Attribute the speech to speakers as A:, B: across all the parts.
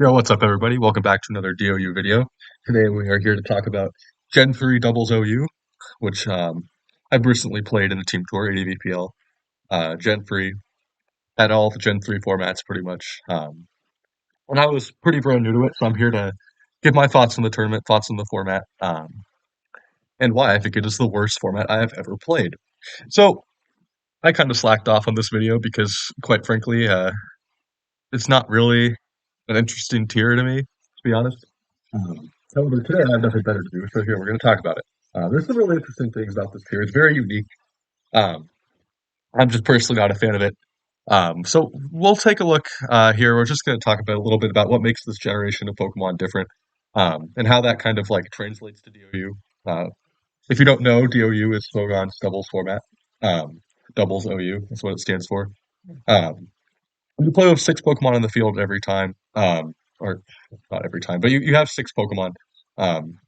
A: Yo, what's up, everybody? Welcome back to another DOU video. Today we are here to talk about Gen 3 doubles OU, which I've recently played in the team tour, ADV PL. Gen 3, at all the Gen 3 formats pretty much. And I was pretty brand new to it, so I'm here to give my thoughts on the tournament, thoughts on the format, and why I think it is the worst format I have ever played. So I kind of slacked off on this video because, quite frankly, it's not really an interesting tier to me, to be honest. However, today I have nothing better to do, so here we're going to talk about it. There's some really interesting things about this tier. It's very unique. Um, I'm just personally not a fan of it. So we'll take a look here. We're just going to talk about a little bit about what makes this generation of Pokemon different, and how that kind of like translates to DOU. If you don't know, DOU is Pokemon's doubles format. Doubles OU is what it stands for. Um, you play with six Pokemon in the field every time, or not every time, but you have six Pokemon,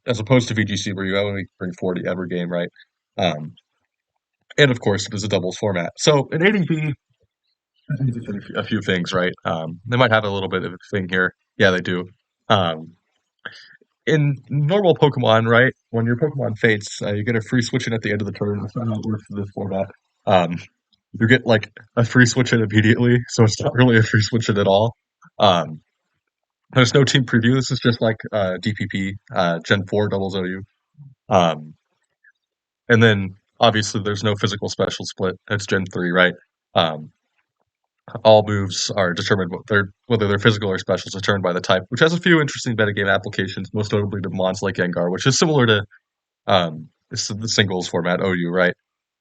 A: as opposed to VGC where you only bring 40 every game, right? Um, and of course, it is a doubles format. So in ADV, a few things, right? They might have a little bit of a thing here. Yeah, they do. Um, in normal Pokemon, right, when your Pokemon faints, you get a free switch in at the end of the turn. That's not how it works in this format. Um, you get like a free switch in immediately, so it's not really a free switch in at all. Um, There's no team preview. This is just like DPP, Gen 4 doubles OU. Um, and then obviously there's no physical special split. It's Gen 3, right? Um, all moves are determined whether they're physical or special is determined by the type, which has a few interesting metagame applications, most notably the Mons like Gengar, which is similar to the singles format OU, right?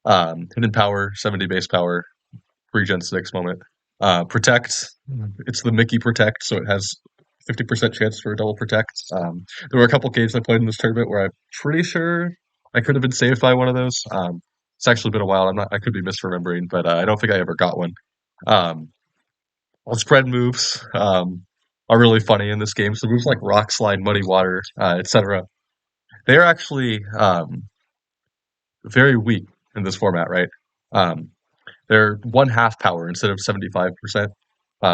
A: Hidden power, 70 base power, pre Gen 6 moment. Protect, it's the Mickey Protect, so it has 50% chance for a double protect. There were a couple games I played in this tournament where I'm pretty sure I could have been saved by one of those. It's actually been a while. I could be misremembering, but I don't think I ever got one. Um, Spread moves are really funny in this game. So moves like Rock Slide, Muddy Water, etc. They are actually very weak in this format, right? Um, they're one half power instead of 75%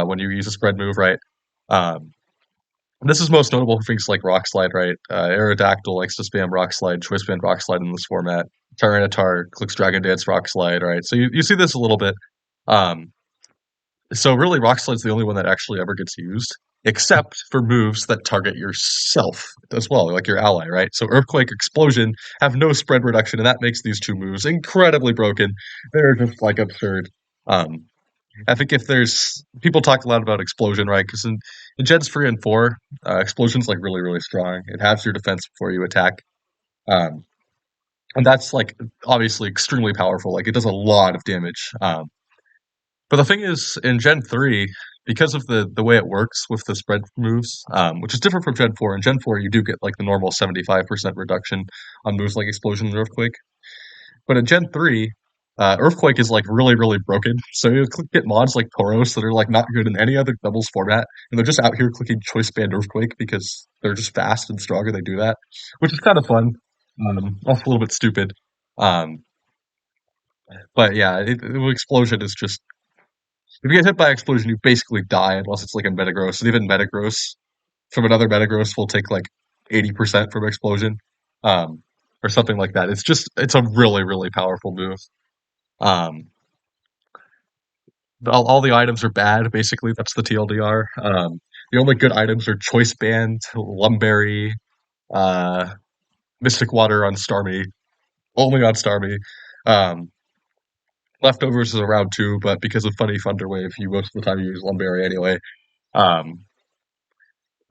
A: when you use a spread move, right? Um, This is most notable for things like Rock Slide, right? Aerodactyl likes to spam Rock Slide, Choice Band Rock Slide in this format. Tyranitar clicks Dragon Dance Rock Slide, right? So you see this a little bit. Um, so really, Rock Slide's the only one that actually ever gets used, except for moves that target yourself as well, like your ally, right? So Earthquake, Explosion have no spread reduction, and that makes these two moves incredibly broken. They're just like absurd. Um, I think if there's people talk a lot about explosion, right? Because in Gens 3 and 4, explosion's like really, really strong. It halves your defense before you attack. Um, and that's like obviously extremely powerful. Like it does a lot of damage. But the thing is, in Gen 3, because of the way it works with the spread moves, which is different from Gen 4. In Gen 4, you do get like the normal 75% reduction on moves like Explosion and Earthquake. But in Gen 3, Earthquake is like really, really broken. So you get mods like Tauros that are like not good in any other doubles format, and they're just out here clicking Choice Band Earthquake because they're just fast and strong and they do that, which is kind of fun. Also a little bit stupid. Um, but yeah, Explosion is just if you get hit by Explosion, you basically die unless it's like a Metagross. And even Metagross from another Metagross will take like 80% from Explosion, or something like that. It's a really, really powerful move. Um, all the items are bad, basically. That's the TLDR. The only good items are Choice Band, Lumberry, uh, Mystic Water on Starmie, only on Starmie. Um, Leftovers is around two, but because of Funny Thunderwave, you most of the time use Lumberry anyway. Um,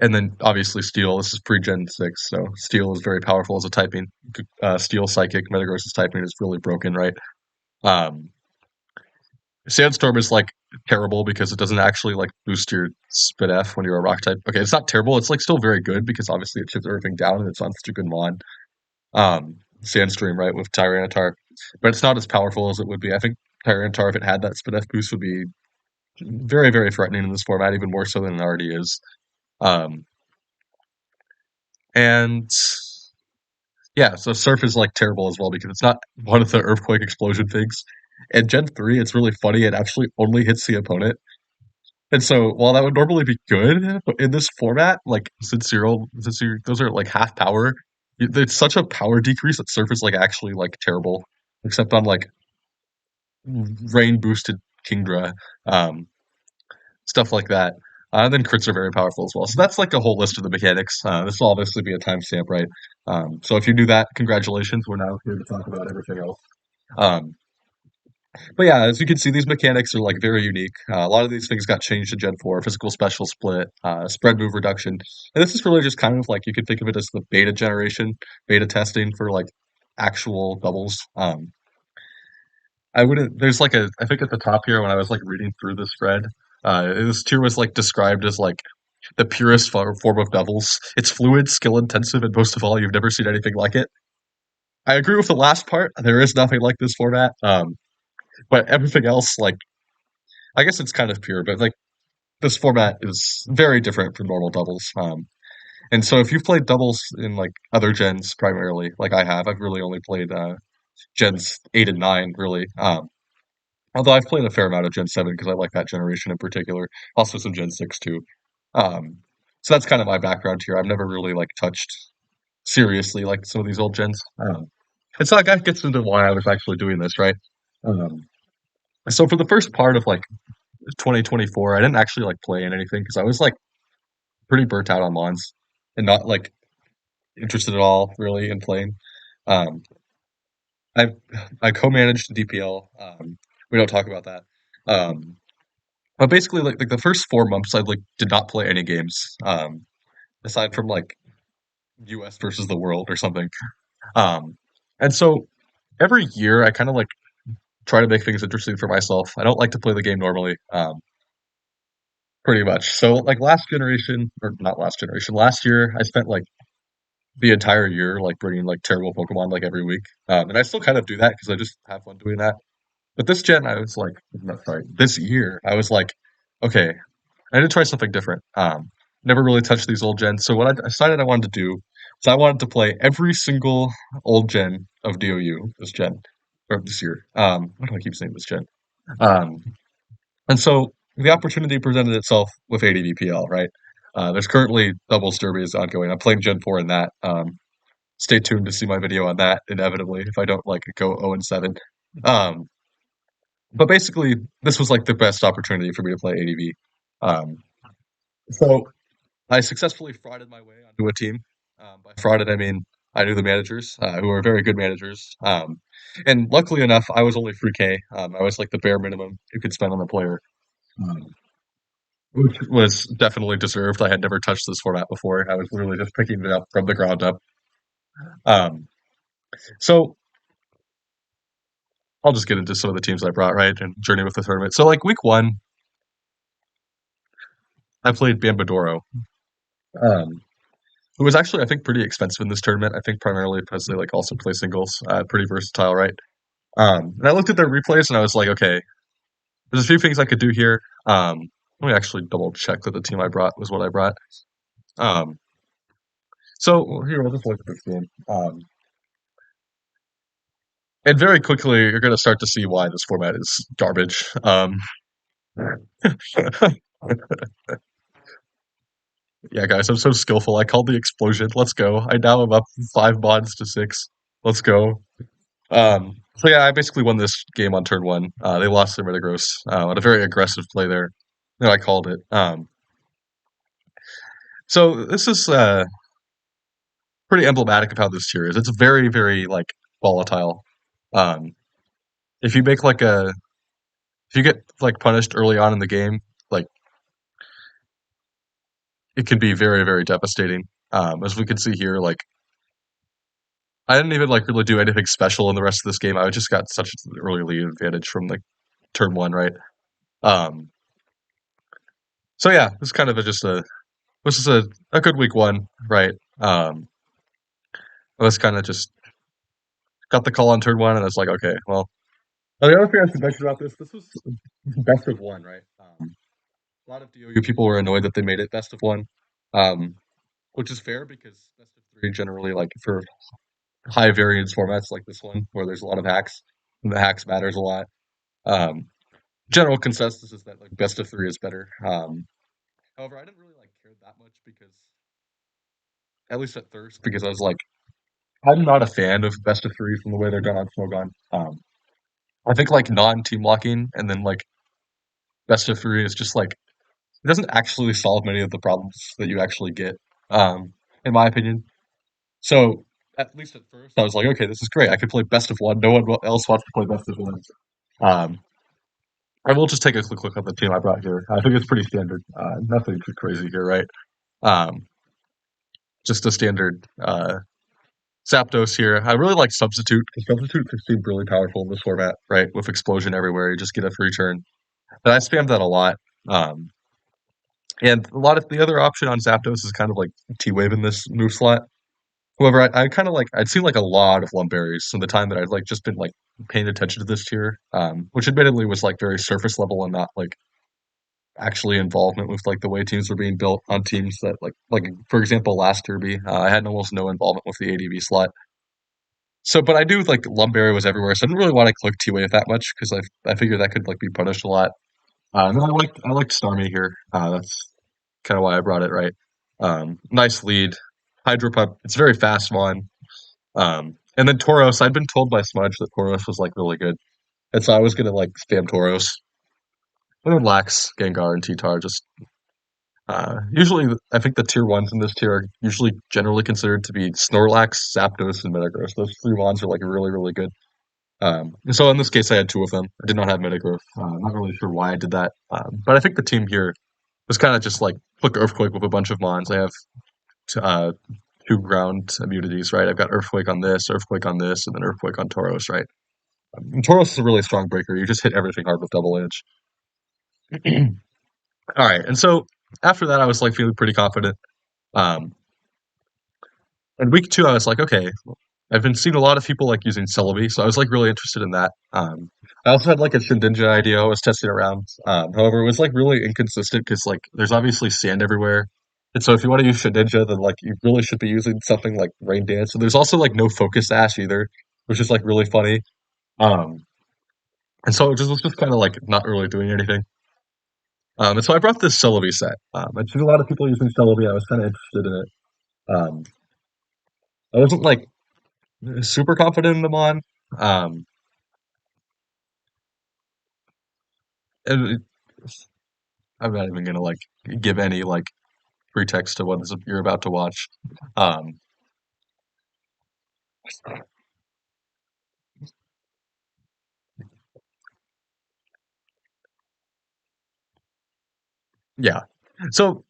A: and then obviously Steel. This is pre-Gen 6, so Steel is very powerful as a typing. Steel Psychic, Metagross's typing is really broken, right? Um, Sandstorm is like terrible because it doesn't actually like boost your spit F when you're a rock type. Okay, it's not terrible. It's like still very good because obviously it chips everything down and it's on such a good mod. Sandstream, right, with Tyranitar. But it's not as powerful as it would be. I think Tyranitar, if it had that spit F boost, would be very, very threatening in this format, even more so than it already is. Um, and yeah, so Surf is like terrible as well because it's not one of the Earthquake explosion things. And Gen 3, it's really funny, it actually only hits the opponent. And so while that would normally be good, but in this format, like since you're those are like half power, it's such a power decrease that Surf is like actually like terrible, except on like rain boosted Kingdra, um, stuff like that. And then crits are very powerful as well. So that's like a whole list of the mechanics. This will obviously be a timestamp, right? So if you do that, congratulations. We're now here to talk about everything else. Um, but yeah, as you can see, these mechanics are like very unique. A lot of these things got changed in Gen 4, physical special split, spread move reduction. And this is really just kind of like you could think of it as the beta generation, beta testing for like actual doubles. I wouldn't, there's like I think at the top here when I was like reading through this thread, this tier was like described as like the purest form of doubles. It's fluid, skill intensive, and most of all, you've never seen anything like it. I agree with the last part. There is nothing like this format. But everything else, like, I guess it's kind of pure, but like this format is very different from normal doubles. And so if you've played doubles in like other gens primarily, like I have, I've really only played gens 8 and 9 really. Although I've played a fair amount of Gen 7 because I like that generation in particular. Also some Gen 6 too. Um, so that's kind of my background here. I've never really like touched seriously like some of these old gens. And so that gets into why I was actually doing this, right? Um, so for the first part of like 2024, I didn't actually like play in anything because I was like pretty burnt out on Mons and not like interested at all really in playing. Um, I I co-managed the DPL. We don't talk about that. Um, but basically, like the first 4 months, I like did not play any games aside from like U.S. versus the world or something. Um, and so every year, I kind of like try to make things interesting for myself. I don't like to play the game normally, pretty much. So like last generation or not last generation, last year, I spent like the entire year like bringing like terrible Pokemon like every week, and I still kind of do that because I just have fun doing that. But this gen, I was like, no, sorry, this year, I was like, okay, I had to try something different. Never really touched these old gens. So what I decided I wanted to do is I wanted to play every single old gen of DOU this gen or this year. Why do I keep saying this gen? Um, and so the opportunity presented itself with ADVPL, right? There's currently doubles derbies ongoing. I'm playing Gen 4 in that. Stay tuned to see my video on that inevitably if I don't like go 0 and 7. Um, but basically, this was like the best opportunity for me to play ADV. Um, so I successfully frauded my way onto a team. By frauded, I mean I knew the managers, who are very good managers. And luckily enough, I was only free K. I was like the bare minimum you could spend on a player, um, which was definitely deserved. I had never touched this format before. I was literally just picking it up from the ground up. Um, so I'll just get into some of the teams I brought, right, and journey with the tournament. So like week one, I played Bambadoro. Um, it was actually, I think, pretty expensive in this tournament. I think primarily because they like also play singles. Pretty versatile, right? And I looked at their replays and I was like, okay, there's a few things I could do here. Let me actually double check that the team I brought was what I brought. Um, so here, we'll just look at this game. And very quickly, you're going to start to see why this format is garbage. Yeah, guys, I'm so skillful. I called the explosion. Let's go. I now am up 5 mods to 6. Let's go. So yeah, I basically won this game on turn one. They lost their Metagross on a very aggressive play there. No, I called it. So this is pretty emblematic of how this tier is. It's very, very like volatile. Um, if you make like a, if you get like punished early on in the game, like it can be very, very devastating. As we can see here, like I didn't even like really do anything special in the rest of this game. I just got such an early lead advantage from like turn one, right? Um, so yeah, it's kind of this is a good week one, right? I was kind of just got the call on turn one, and I was like, okay, well. Now, the other thing I should mention about this was best of one, right? A lot of DOU people were annoyed that they made it best of one, um, which is fair because best of three generally, like for high variance formats like this one, where there's a lot of hacks, and the hacks matters a lot. Um, general consensus is that like best of three is better. However, I didn't really like care that much because at least at first because I was like I'm not a fan of best of three from the way they're done on Smogon. I think like non-team locking and then like best of three is just like it doesn't actually solve many of the problems that you actually get, um, in my opinion. So at least at first, I was like, okay, this is great. I could play best of one. No one else wants to play best of one. Um, I will just take a quick look at the team I brought here. I think it's pretty standard. Nothing too crazy here, right? Um, just a standard Zapdos here. I really like Substitute because Substitute can seem really powerful in this format, right? With Explosion everywhere, you just get a free turn. But I spammed that a lot. Um, and a lot of the other option on Zapdos is kind of like T-Wave in this move slot. However, I kind of like I'd seen like a lot of Lumberries in the time that I'd like just been like paying attention to this tier, which admittedly was like very surface level and not like actually involvement with like the way teams were being built on teams that like for example last Derby, I had almost no involvement with the ADV slot. So, but I do like Lumberry was everywhere, so I didn't really want to click T-Wave that much because I figured that could like be punished a lot. And then I liked Starmie here. That's kind of why I brought it right. Nice lead. Hydro Pump. It's very fast one. And then Tauros. I'd been told by Smudge that Tauros was like really good, and so I was gonna like spam Tauros. And then Lax, Gengar, and T-Tar just usually I think the tier ones in this tier are usually generally considered to be Snorlax, Zapdos, and Metagross. Those three ones are like really really good. And so in this case, I had two of them. I did not have Metagross. I'm not really sure why I did that, but I think the team here was kind of just like click Earthquake with a bunch of Mons. I have uh, two ground immunities, right? I've got Earthquake on this, and then Earthquake on Tauros, right? And Tauros is a really strong breaker. You just hit everything hard with Double Edge. All right, and so after that, I was like feeling pretty confident. Um, and week two, I was like, okay, I've been seeing a lot of people like using Celebi, so I was like really interested in that. I also had like a Shedinja idea I was testing around. However, it was like really inconsistent because like there's obviously sand everywhere, and so if you want to use Shedinja, then like you really should be using something like Rain Dance. And there's also like no Focus Ash either, which is like really funny. Um, and so it just was just kind of like not really doing anything. And so I brought this Celebi set. I've seen a lot of people using Celebi. I was kind of interested in it. Um, I wasn't like super confident in them on. Um, and I'm not even gonna like give any like pretext to what you're about to watch. Um, yeah. So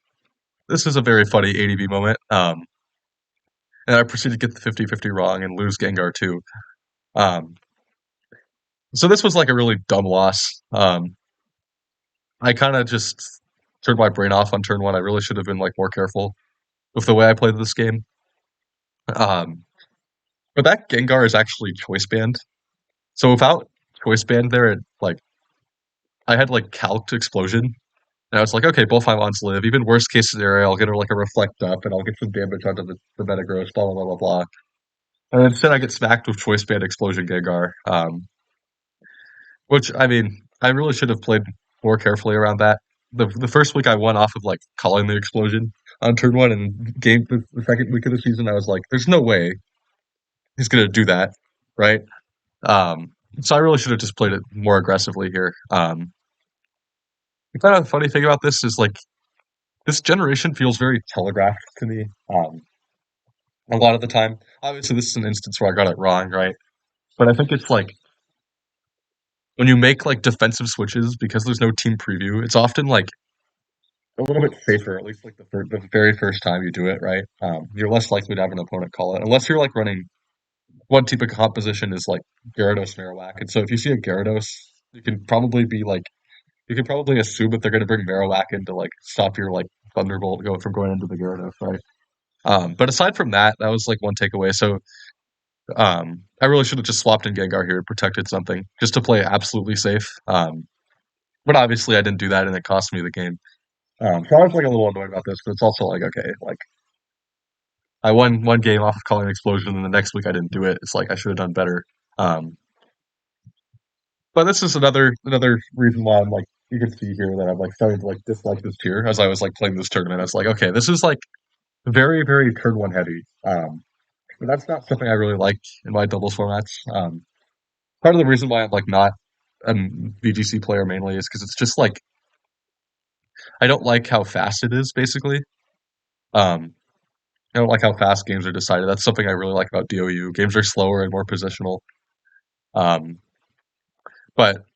A: this is a very funny ADV moment. And I proceeded to get the 50-50 wrong and lose Gengar too. Um, so this was like a really dumb loss. I kind of just turned my brain off on turn one. I really should have been like more careful with the way I played this game. Um, but that Gengar is actually choice banned. So without choice band there, like I had like calced explosion. And I was like, okay, both my mons live. Even worst case scenario, I'll get her like a reflect up and I'll get some damage onto the Metagross, blah blah blah blah blah. And instead I get smacked with choice band explosion Gengar. Which I mean, I really should have played more carefully around that. The first week I won off of like calling the explosion on turn one and the second week of the season I was like, there's no way he's gonna do that, right? Um, so I really should have just played it more aggressively here. The kind of funny thing about this is like this generation feels very telegraphed to me. A lot of the time, obviously, this is an instance where I got it wrong, right? But I think it's like when you make like defensive switches because there's no team preview, it's often like a little bit safer, at least like the very first time you do it, right? You're less likely to have an opponent call it unless you're like running one type of composition is like Gyarados Marowak, and so if you see a Gyarados, you can probably be like you can probably assume that they're going to bring Marowak in to like stop your like Thunderbolt go from going into the Gyarados, right? But aside from that, that was like one takeaway. So I really should have just swapped in Gengar here and protected something just to play absolutely safe. But obviously I didn't do that and it cost me the game. So I was like a little annoyed about this, but it's also like okay, like I won one game off of calling explosion, and the next week I didn't do it. It's like I should have done better. Um, But this is another reason why I'm like you can see here that I'm like starting to like dislike this tier as I was like playing this tournament. I was like, okay, this is like very turn one heavy. But that's not something I really like in my doubles formats. Part of the reason why I'm like not a VGC player mainly is because it's just like I don't like how fast it is. Basically, um, I don't like how fast games are decided. That's something I really like about DOU. Games are slower and more positional. Um, but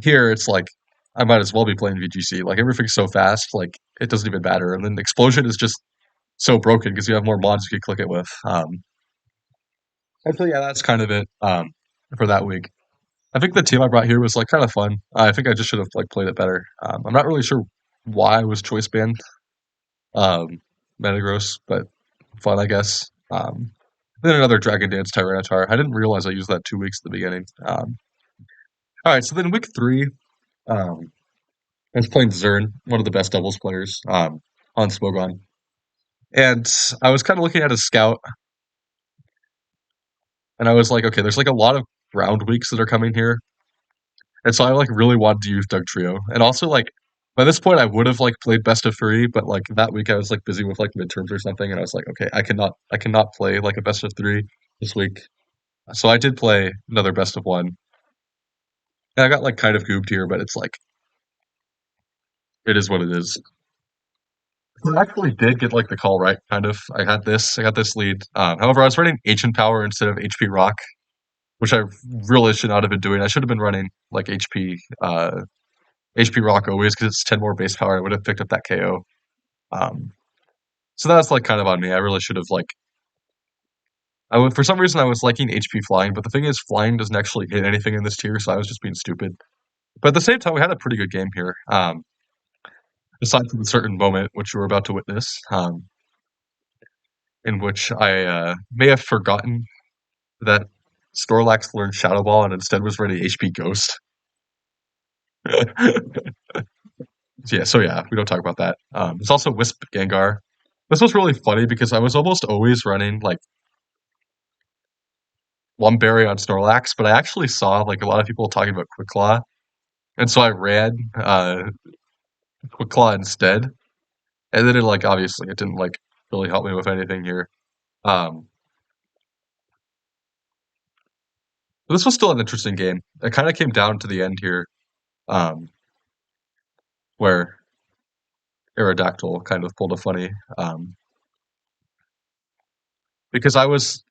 A: here it's like I might as well be playing VGC. Like everything's so fast, like it doesn't even matter. And then explosion is just so broken because you have more mods you can click it with. And so yeah, that's kind of it for that week. I think the team I brought here was like kind of fun. I think I just should have like played it better. I'm not really sure why I was choice banned um, Metagross, but fun I guess. Then another Dragon Dance Tyranitar. I didn't realize I used that 2 weeks at the beginning. All right, so then week three, um, I was playing Zern, one of the best doubles players on Smogon, and I was kind of looking at his scout, and I was like, okay, there's like a lot of round weeks that are coming here. And so I like really wanted to use Doug Trio. And also like by this point I would have like played best of three, but like that week I was like busy with like midterms or something and I was like, okay, I cannot play like a best of three this week. So I did play another best of one. And I got like kind of gooped here, but it's like it is what it is. So I actually did get like the call right, kind of. I got this lead. However, I was running Ancient Power instead of HP Rock, which I really should not have been doing. I should have been running like HP Rock always because it's 10 more base power. I would have picked up that KO. Um, so that's like kind of on me. I really should have like I would, for some reason I was liking HP flying, but the thing is flying doesn't actually hit anything in this tier, so I was just being stupid. But at the same time, we had a pretty good game here. Aside from a certain moment which we were about to witness, in which I may have forgotten that Snorlax learned Shadow Ball and instead was running HP Ghost. So yeah, we don't talk about that. It's also Wisp Gengar. This was really funny because I was almost always running like Lumberry on Snorlax, but I actually saw like a lot of people talking about Quick Claw, and so I ran Quick Claw instead. And then it like obviously it didn't like really help me with anything here. Um, but this was still an interesting game. It kind of came down to the end here, um, where Aerodactyl kind of pulled a funny because I was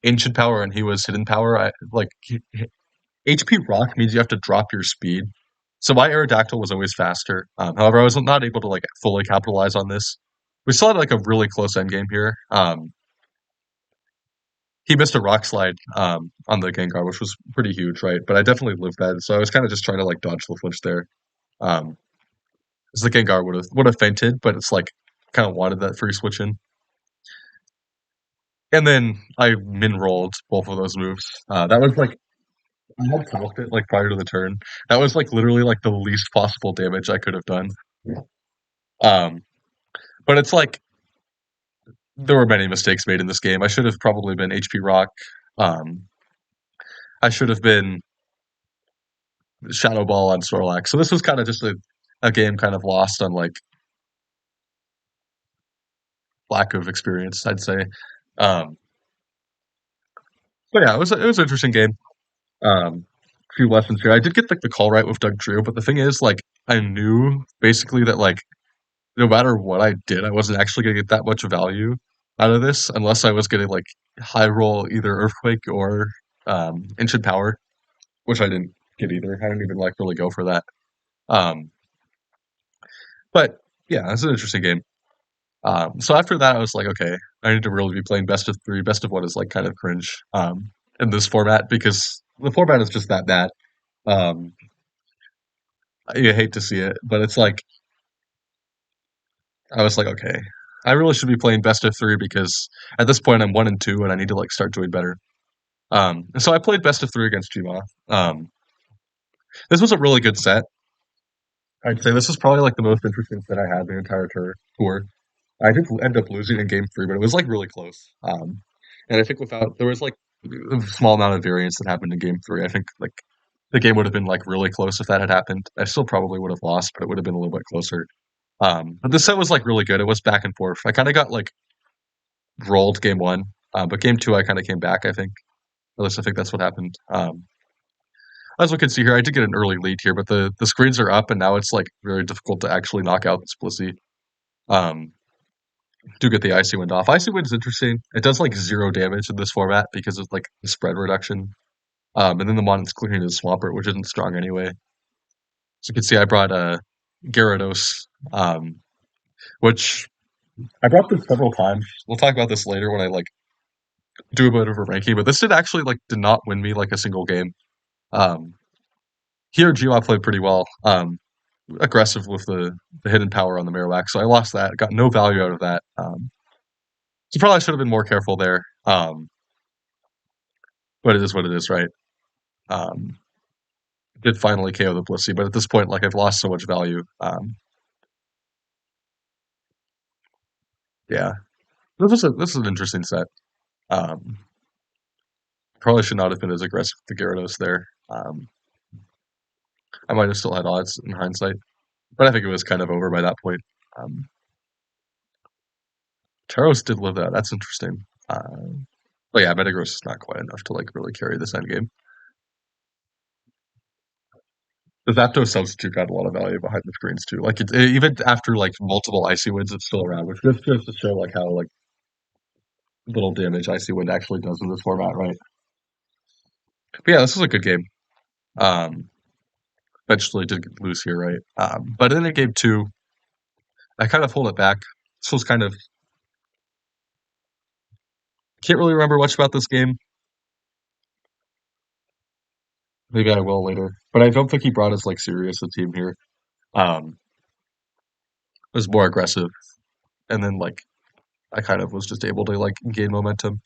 A: ancient power and he was hidden power. I like HP rock means you have to drop your speed. So my Aerodactyl was always faster. However, I was not able to like fully capitalize on this. We still had like a really close end game here. He missed a rock slide on the Gengar, which was pretty huge, right? But I definitely lived that, so I was kind of just trying to like dodge the flinch there. Um, because the Gengar would have fainted, but it's like kind of wanted that free switch in. And then I min rolled both of those moves. That was like I had talked it like prior to the turn. That was like literally like the least possible damage I could have done. Um, but it's like there were many mistakes made in this game. I should have probably been HP Rock. Um, I should have been Shadow Ball on Snorlax. So this was kind of just a game kind of lost on like lack of experience, I'd say. Um, but yeah, it was an interesting game. A few lessons here. I did get like the call right with Doug Drew, but the thing is, like, I knew basically that like no matter what I did, I wasn't actually gonna get that much value out of this unless I was getting like high roll either Earthquake or Ancient Power, which I didn't get either. I didn't even like really go for that. Um, but yeah, it's an interesting game. So after that, I was like, okay, I need to really be playing best of three. Best of one is like kind of cringe in this format because the format is just that bad. Um, you hate to see it, but it's like I was like, okay, I really should be playing best of three because at this point I'm 1-2 and I need to like start doing better. And so I played best of three against Gma. This was a really good set. I'd say this is probably like the most interesting set I had the entire tour. I did end up losing in game three, but it was like really close. And I think without there was like a small amount of variance that happened in game three. I think like the game would have been like really close if that had happened. I still probably would have lost, but it would have been a little bit closer. But this set was like really good. It was back and forth. I kind of got like rolled game one, but game two I kind of came back. I think, at least I think that's what happened. As we can see here, I did get an early lead here, but the screens are up, and now it's like very difficult to actually knock out this Blissey. Um, do get the Icy Wind off. Icy Wind is interesting. It does like 0 damage in this format because of like the spread reduction. And then the Mons clearing his Swampert, which isn't strong anyway. So you can see I brought Gyarados, which I brought this several times. We'll talk about this later when I like do a bit of a ranking, but this did not win me like a single game. Um, Here Gma played pretty well. Aggressive with the hidden power on the Marowak, so I lost that. Got no value out of that. So probably should have been more careful there. But it is what it is, right? Um, did finally KO the Blissey, but at this point, like I've lost so much value. Yeah, this is an interesting set. Um, Probably should not have been as aggressive with the Gyarados there. I might have still had odds in hindsight, but I think it was kind of over by that point. Um, Taros did live that. That's interesting. But yeah, Metagross is not quite enough to like really carry this endgame. The Zapdos substitute got a lot of value behind the screens too. Like even after like multiple Icy Winds, it's still around, which just goes to show like how like little damage Icy Wind actually does in this format, right? But yeah, this was a good game. Um, Eventually did lose here, right? But in game two, I kind of pulled it back. This was kind of can't really remember much about this game. Maybe I will later, but I don't think he brought us like serious a team here. It was more aggressive, and then like I kind of was just able to like gain momentum.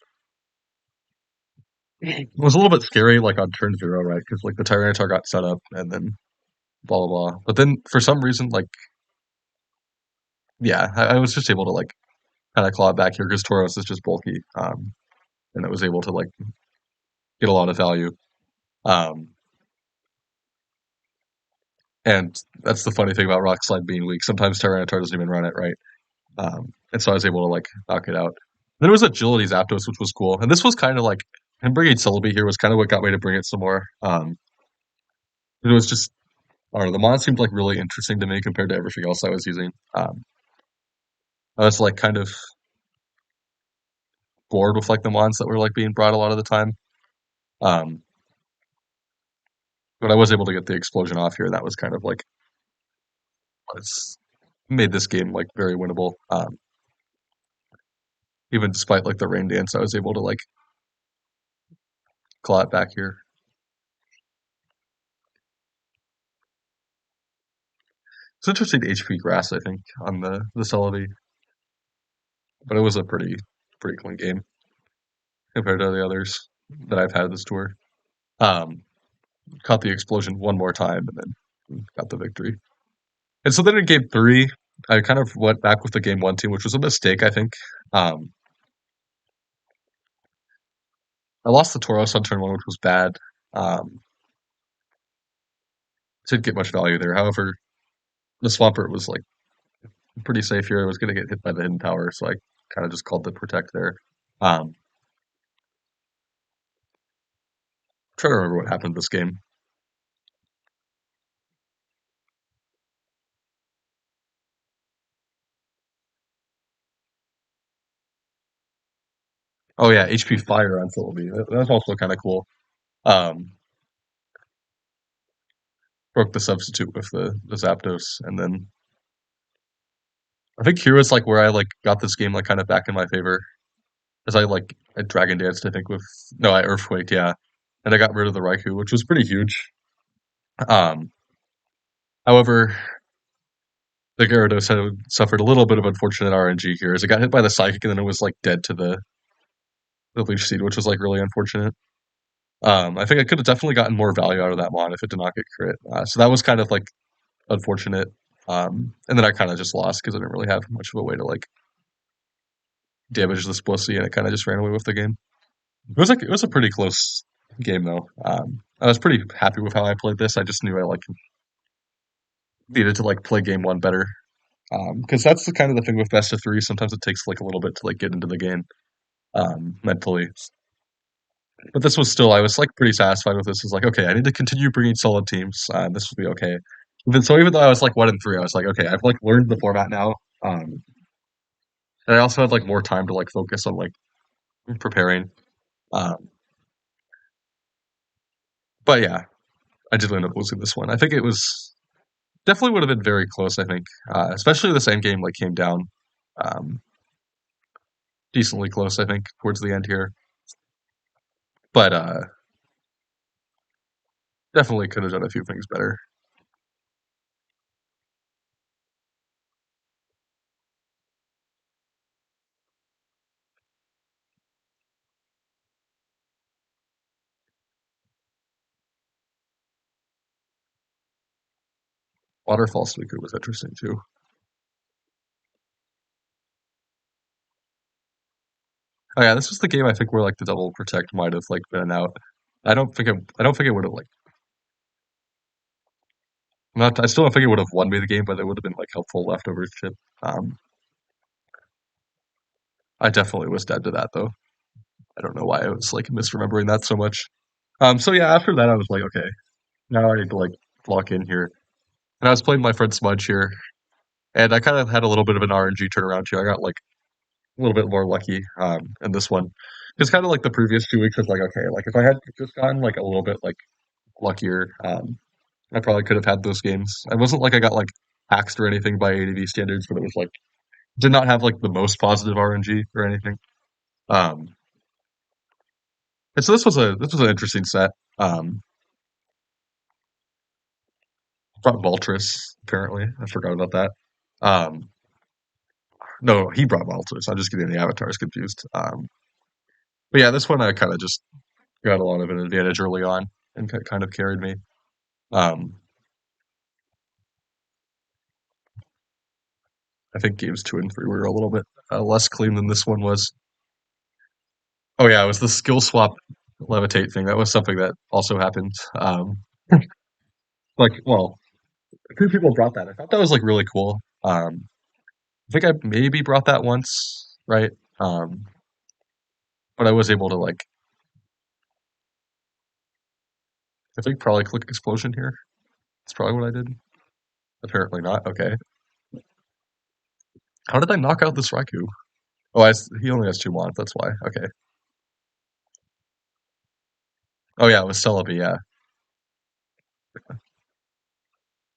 A: It was a little bit scary, like on turn zero, right? Because like the Tyranitar got set up, and then blah blah blah. But then for some reason, like yeah, I was just able to like kind of claw it back here because Tauros is just bulky, and it was able to like get a lot of value. Um, and that's the funny thing about Rock Slide being weak. Sometimes Tyranitar doesn't even run it right, and so I was able to like knock it out. Then it was Agility Zapdos, which was cool, and this was kind of like him bringing Celebi here was kind of what got me to bring it some more. It was just I don't know, the mod seemed like really interesting to me compared to everything else I was using. I was like kind of bored with like the mods that were like being brought a lot of the time. Um, but I was able to get the explosion off here, and that was kind of like what's made this game like very winnable. Even despite like the rain dance, I was able to like claw it back here. It's interesting HP grass, I think, on the Celebi, but it was a pretty clean game compared to the others that I've had this tour. Um, Caught the explosion one more time and then got the victory. And so then in game three, I kind of went back with the game one team, which was a mistake, I think. Um, I lost the Tauros on turn one, which was bad. Um, didn't get much value there. However, the Swampert was like pretty safe here. I was going to get hit by the hidden power, so I kind of just called the protect there. Um, trying to remember what happened this game. Oh yeah, HP Fire on Celebi. That's also kind of cool. Um, Broke the substitute with the Zapdos, and then I think here was like where I like got this game like kind of back in my favor, as I Dragon Danced. I think with no, I Earthquaked, yeah, and I got rid of the Raikou, which was pretty huge. Um, However, the Gyarados had suffered a little bit of unfortunate RNG here, as it got hit by the Psychic, and then it was like dead to the Leech Seed, which was like really unfortunate. I think I could have definitely gotten more value out of that mon if it did not get crit. So that was kind of like unfortunate. And then I kind of just lost because I didn't really have much of a way to like damage the Splissy, and it kind of just ran away with the game. it was a pretty close game though. I was pretty happy with how I played this. I just knew I like needed to like play game one better. Because that's the kind of the thing with best of three. Sometimes it takes like a little bit to like get into the game mentally. But this was still, I was like pretty satisfied with this. It was like, okay, I need to continue bringing solid teams. This will be okay. Even though I was like 1-3, I was like, okay, I've like learned the format now. Um, and I also had like more time to like focus on like preparing. Um, but yeah, I did end up losing this one. I think it was definitely would have been very close. I think, especially the same game like came down um, decently close. I think towards the end here, but definitely could have done a few things better. Waterfall Speaker was interesting too. Oh yeah, this was the game I think where like the double protect might have like been out. I don't think it would have like not. I still don't think it would have won me the game, but it would have been like helpful leftover shit. Um, I definitely was dead to that though. I don't know why I was like misremembering that so much. So yeah, after that I was like, okay, now I need to like lock in here. And I was playing my friend Smudge here, and I kind of had a little bit of an RNG turnaround too. I got like a little bit more lucky in this one. Because kind of like the previous 2 weeks was like, okay, like if I had just gotten like a little bit like luckier, I probably could have had those games. It wasn't like I got like axed or anything by ADV standards, but it was like did not have like the most positive RNG or anything. Um, and so this was an interesting set. Brought Valtris apparently. I forgot about that. Um, no, he brought Valtris. I'm just getting the avatars confused. But yeah, this one I kind of just got a lot of an advantage early on and kind of carried me. Um, I think games 2 and 3 were a little bit less clean than this one was. Oh yeah, it was the skill swap levitate thing. That was something that also happened. Like, well, a few people brought that. I thought that was like really cool. I think I maybe brought that once, right? Um, but I was able to like, I think probably click explosion here. That's probably what I did. Apparently not. Okay. How did I knock out this Raikou? Oh, he only has 2 wands. That's why. Okay. Oh yeah, it was Celebi. Yeah,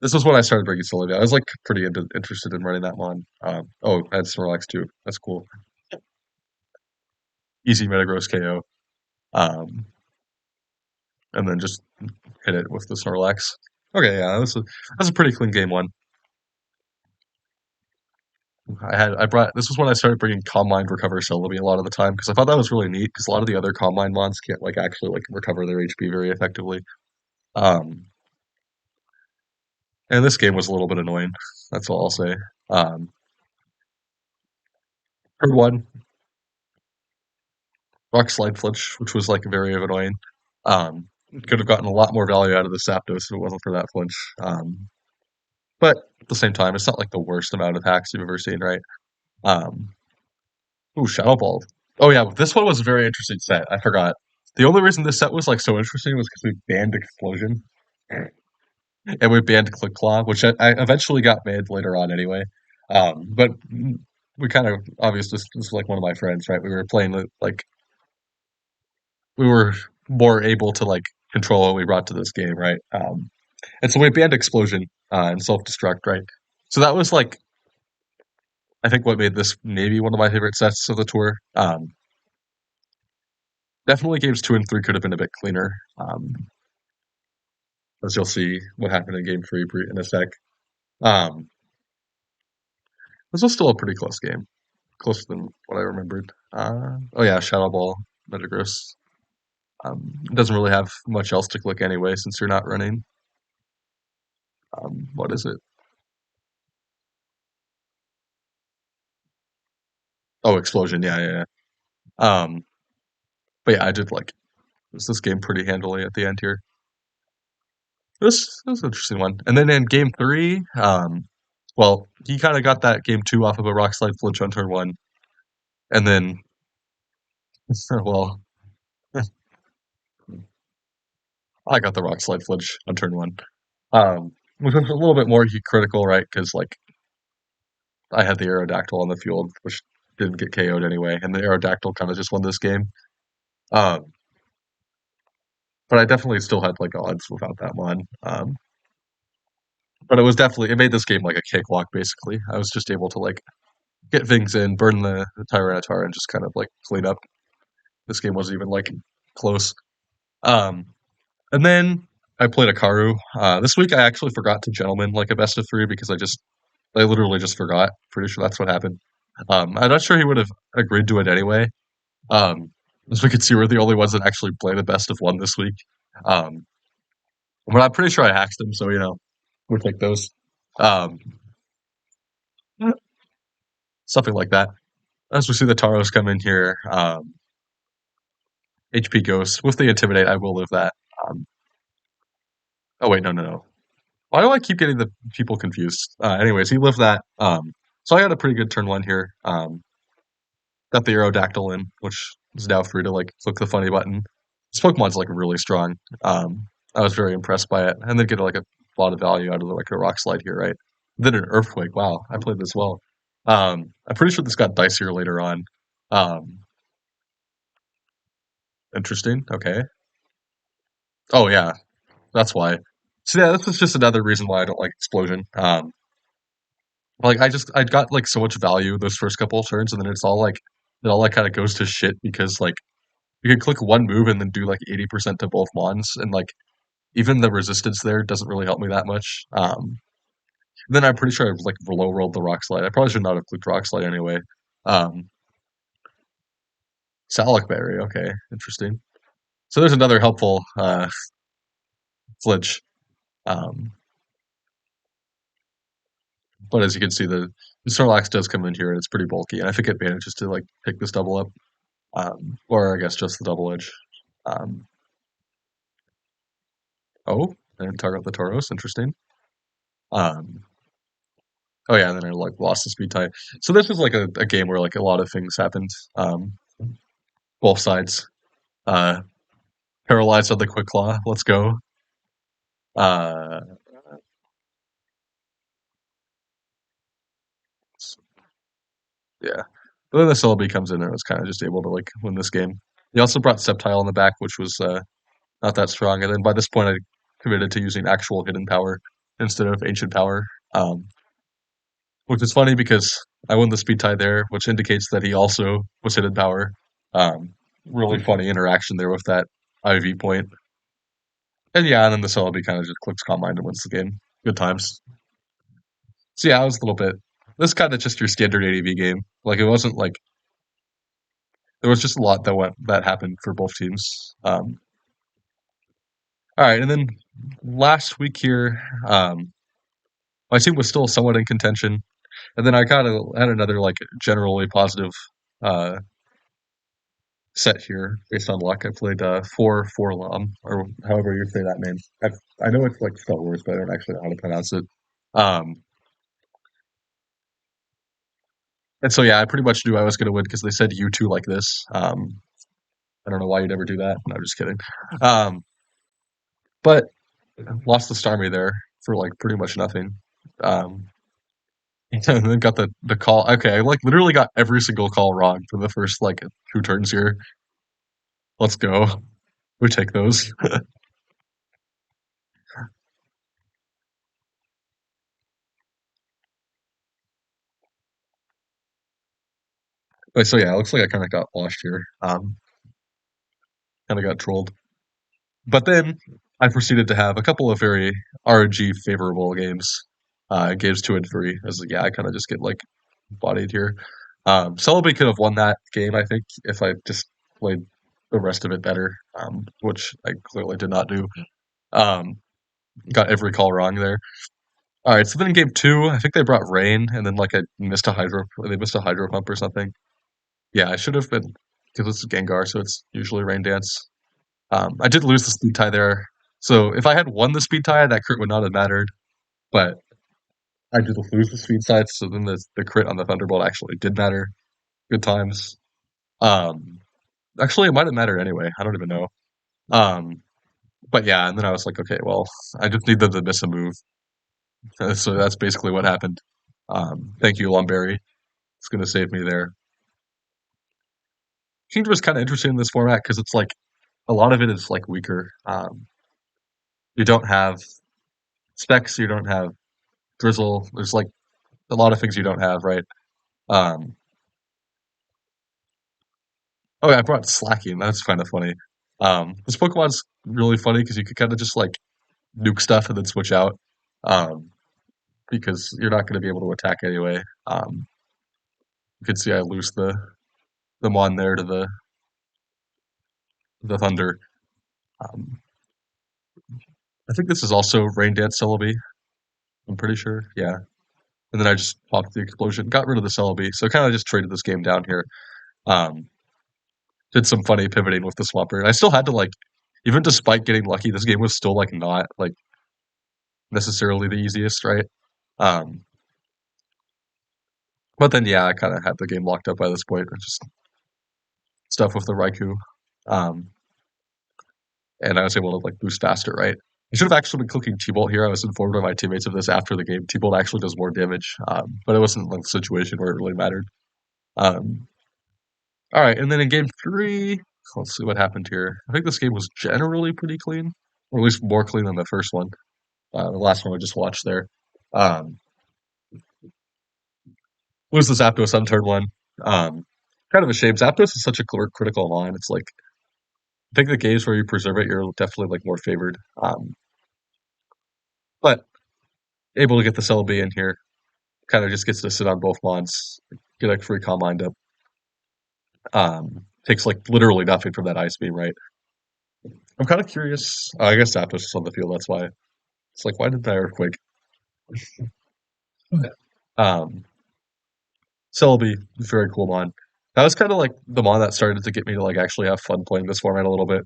A: this was when I started bringing Celebi. I was like pretty interested in running that one. Oh, I had Snorlax too. That's cool. Easy Metagross KO. Um, and then just hit it with the Snorlax. Okay, yeah, that's a pretty clean game one. I brought this was when I started bringing Calm Mind Recover Celebi a lot of the time because I thought that was really neat because a lot of the other Calm Mind mons can't like actually like recover their HP very effectively. Um, and this game was a little bit annoying. That's all I'll say. Um, Third one, Rock Slide Flinch, which was like very annoying. Could have gotten a lot more value out of the Zapdos if it wasn't for that flinch. But at the same time, it's not like the worst amount of hacks you've ever seen, right? Um, ooh, Shadow Ball. Oh yeah, this one was a very interesting set. I forgot. The only reason this set was like so interesting was because we banned Explosion and we banned Click Claw, which I eventually got banned later on anyway. But we kind of obviously this was like one of my friends, right? We were playing like we were more able to like control what we brought to this game, right? And so we banned Explosion and Self Destruct, right? So that was like I think what made this maybe one of my favorite sets of the tour. Definitely games 2 and 3 could have been a bit cleaner, as you'll see what happened in game 3 in a sec. Um, this was still a pretty close game, closer than what I remembered. Oh yeah, Shadow Ball, Metagross. It doesn't really have much else to click anyway since you're not running. What is it? Oh, Explosion. Yeah, yeah, yeah. But yeah, I did like this game pretty handily at the end here. This was an interesting one. And then in game three, well, he kind of got that game two off of a rock slide flinch on turn one, and then well, I got the rock slide flinch on turn one. Which was a little bit more critical, right? Because like I had the Aerodactyl on the field, which didn't get KO'd anyway, and the Aerodactyl kind of just won this game. Um, but I definitely still had like odds without that one. But it made this game like a cakewalk. Basically, I was just able to like get things in, burn the Tyranitar, and just kind of like clean up. This game wasn't even like close. Um, and then I played a Karu. This week I actually forgot to Gentleman like a best of three because I literally just forgot. Pretty sure that's what happened. I'm not sure he would have agreed to it anyway. As we could see, we're the only ones that actually play the best of one this week. Um, but I'm pretty sure I hacked him, so we'll take those. Um, something like that. As we see the Taros come in here, HP Ghost with the Intimidate, I will live that. Um, oh wait, no. Why do I keep getting the people confused? Anyways, he lived that. So I had a pretty good turn one here. Got the Aerodactyl in, which is now free to like click the funny button. This Pokemon's like really strong. I was very impressed by it, and then get like a lot of value out of like a Rock Slide here, right? Then an Earthquake. Wow, I played this well. I'm pretty sure this got dicier later on. Um, interesting. Okay. Oh yeah, that's why. So yeah, this is just another reason why I don't like Explosion. Like I got like so much value those first couple of turns, and then it all like kind of goes to shit because like you can click one move and then do like 80% to both Mons, and like even the resistance there doesn't really help me that much. Then I'm pretty sure I've like low rolled the Rock Slide. I probably should not have clicked Rock Slide anyway. Um, Salic Berry, okay, interesting. So there's another helpful flinch. Um, but as you can see, the Snorlax does come in here and it's pretty bulky, and I think it manages to like pick this double up, or I guess just the double edge. Um, oh, and target the Tauros, interesting. Um, oh yeah, and then I like lost the speed tie. So this is like a game where like a lot of things happened. Both sides. Uh, paralyzed on the quick claw. Let's go. Uh, yeah. But then the Celebi comes in and was kind of just able to like win this game. He also brought Sceptile in the back, which was not that strong. And then by this point, I committed to using actual hidden power instead of ancient power, which is funny because I won the speed tie there, which indicates that he also was hidden power. Um, really funny interaction there with that IV point. And yeah, and then the Celebi kind of just clicks Calm Mind and wins the game. Good times. So yeah, I was a little bit. This kind of just your standard ADV game. Like it wasn't like there was just a lot that happened for both teams. All right, and then last week here, my team was still somewhat in contention, and then I kind of had another like generally positive uh, set here based on luck. I played four Lam, or however you say that name. I know it's like Star Wars, but I don't actually know how to pronounce it. Um, and so yeah, I pretty much knew I was going to win because they said you two like this. I don't know why you'd ever do that. No, I'm just kidding. Um, but lost the Starmie there for like pretty much nothing. Um, and then got the call. Okay, I like literally got every single call wrong for the first like two turns here. Let's go. We take those. But so yeah, it looks like I kind of got washed here. Kind of got trolled. But then I proceeded to have a couple of very RNG favorable games. Games two and three. As yeah, I kind of just get like bodied here. Celebi could have won that game, I think, if I just played the rest of it better, which I clearly did not do. Um, got every call wrong there. All right, so then in game two, I think they brought rain, and then like I missed a hydro. They missed a hydro pump or something. Yeah, I should have been. because it's Gengar, so it's usually Rain Dance. I did lose the speed tie there, so if I had won the speed tie, that crit would not have mattered. But I did lose the speed side, so then the crit on the Thunderbolt actually did matter. Good times. Um, Actually, it might have mattered anyway. I don't even know. Um, but yeah, and then I was like, okay, well, I just need them to miss a move. So that's basically what happened. Thank you, Lumberry. It's going to save me there. Kingdom is kind of interesting in this format because it's like a lot of it is like weaker. You don't have specs, you don't have drizzle. There's like a lot of things you don't have, right? Um, oh, yeah, I brought Slacking. That's kind of funny. This Pokemon's really funny because you could kind of just like nuke stuff and then switch out. Um, because you're not going to be able to attack anyway. You can see I lose the Mon there to the Thunder. Um, I think this is also Rain Dance Celebi. I'm pretty sure. Yeah. And then I just popped the explosion, got rid of the Celebi. So kind of just traded this game down here. Um, did some funny pivoting with the Swampert. And I still had to like, even despite getting lucky, this game was still like not like necessarily the easiest, right? Um, but then yeah, I kind of had the game locked up by this point. Just stuff with the Raikou. Um, and I was able to like boost faster, right? I should have actually been clicking T-Bolt here. I was informed by my teammates of this after the game. T-Bolt actually does more damage, but it wasn't like a situation where it really mattered. Um, all right, and then in game three, let's see what happened here. I think this game was generally pretty clean, or at least more clean than the first one. The last one we just watched there. Um, was the Zapdos on turn one. Um, Kind of a shame. Zapdos is such a critical line. It's like I think the games where you preserve it, you're definitely like more favored. But able to get the Celebi in here, kind of just gets to sit on both Mons, get a free calm lined up. Takes like literally nothing from that ice beam, right? I'm kind of curious. I guess Zapdos is on the field. That's why it's like, why did that earthquake? Um, Celebi, very cool mon. That was kind of like the mon that started to get me to like actually have fun playing this format a little bit.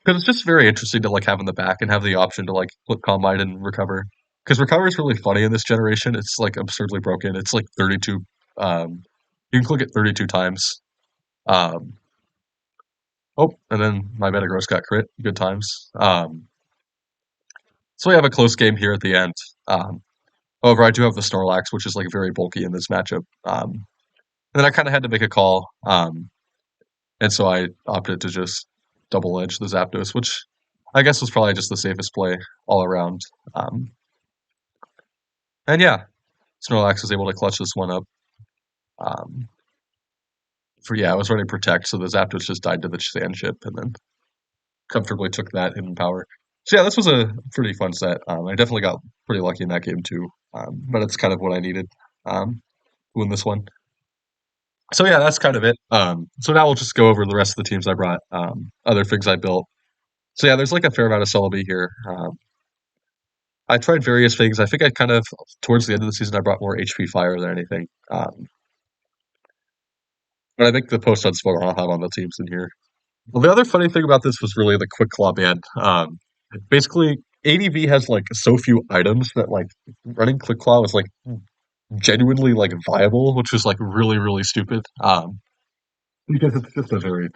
A: Because it's just very interesting to like have in the back and have the option to like flip Combine and recover. Because recover is really funny in this generation. It's like absurdly broken. It's like 32. You can click it 32 times. Um, oh, and then my Metagross got crit. Good times. So we have a close game here at the end. However, I do have the Snorlax, which is like very bulky in this matchup. And then I kind of had to make a call. And so I opted to just double edge the Zapdos, which I guess was probably just the safest play all around. Um, and yeah, Snorlax was able to clutch this one up. Um, I was running Protect, so the Zapdos just died to the Sand Ship and then comfortably took that hidden power. So yeah, this was a pretty fun set. I definitely got pretty lucky in that game too, but it's kind of what I needed to win this one. So yeah, that's kind of it. So now we'll just go over the rest of the teams I brought, other things I built. So yeah, there's like a fair amount of Celebi here. I tried various things. I think I kind of towards the end of the season I brought more HP Fire than anything. But I think the post on Spawn I'll have on the teams in here. Well, the other funny thing about this was really the Quick Claw ban. Basically, ADV has like so few items that like running Quick Claw was like genuinely like viable, which was like really really stupid. Because it's just a very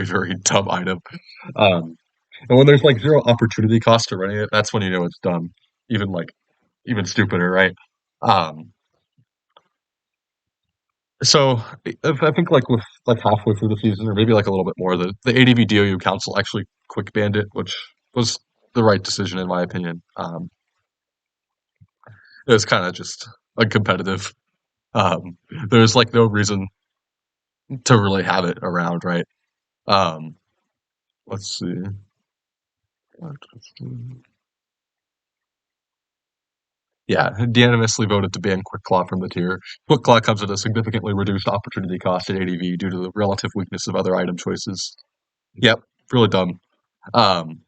A: very dumb item. Um, and when there's like zero opportunity cost to running it, that's when you know it's dumb. Even like even stupider, right? Um, so I think like with like halfway through the season, or maybe like a little bit more, the ADV DOU Council actually quick banned it, which was the right decision in my opinion. It was kind of just uncompetitive. Um, there's like no reason to really have it around, right? Um, let's see. Yeah, unanimously voted to ban Quick Claw from the tier. Quick Claw comes at a significantly reduced opportunity cost at ADV due to the relative weakness of other item choices. Yep, really dumb. Um,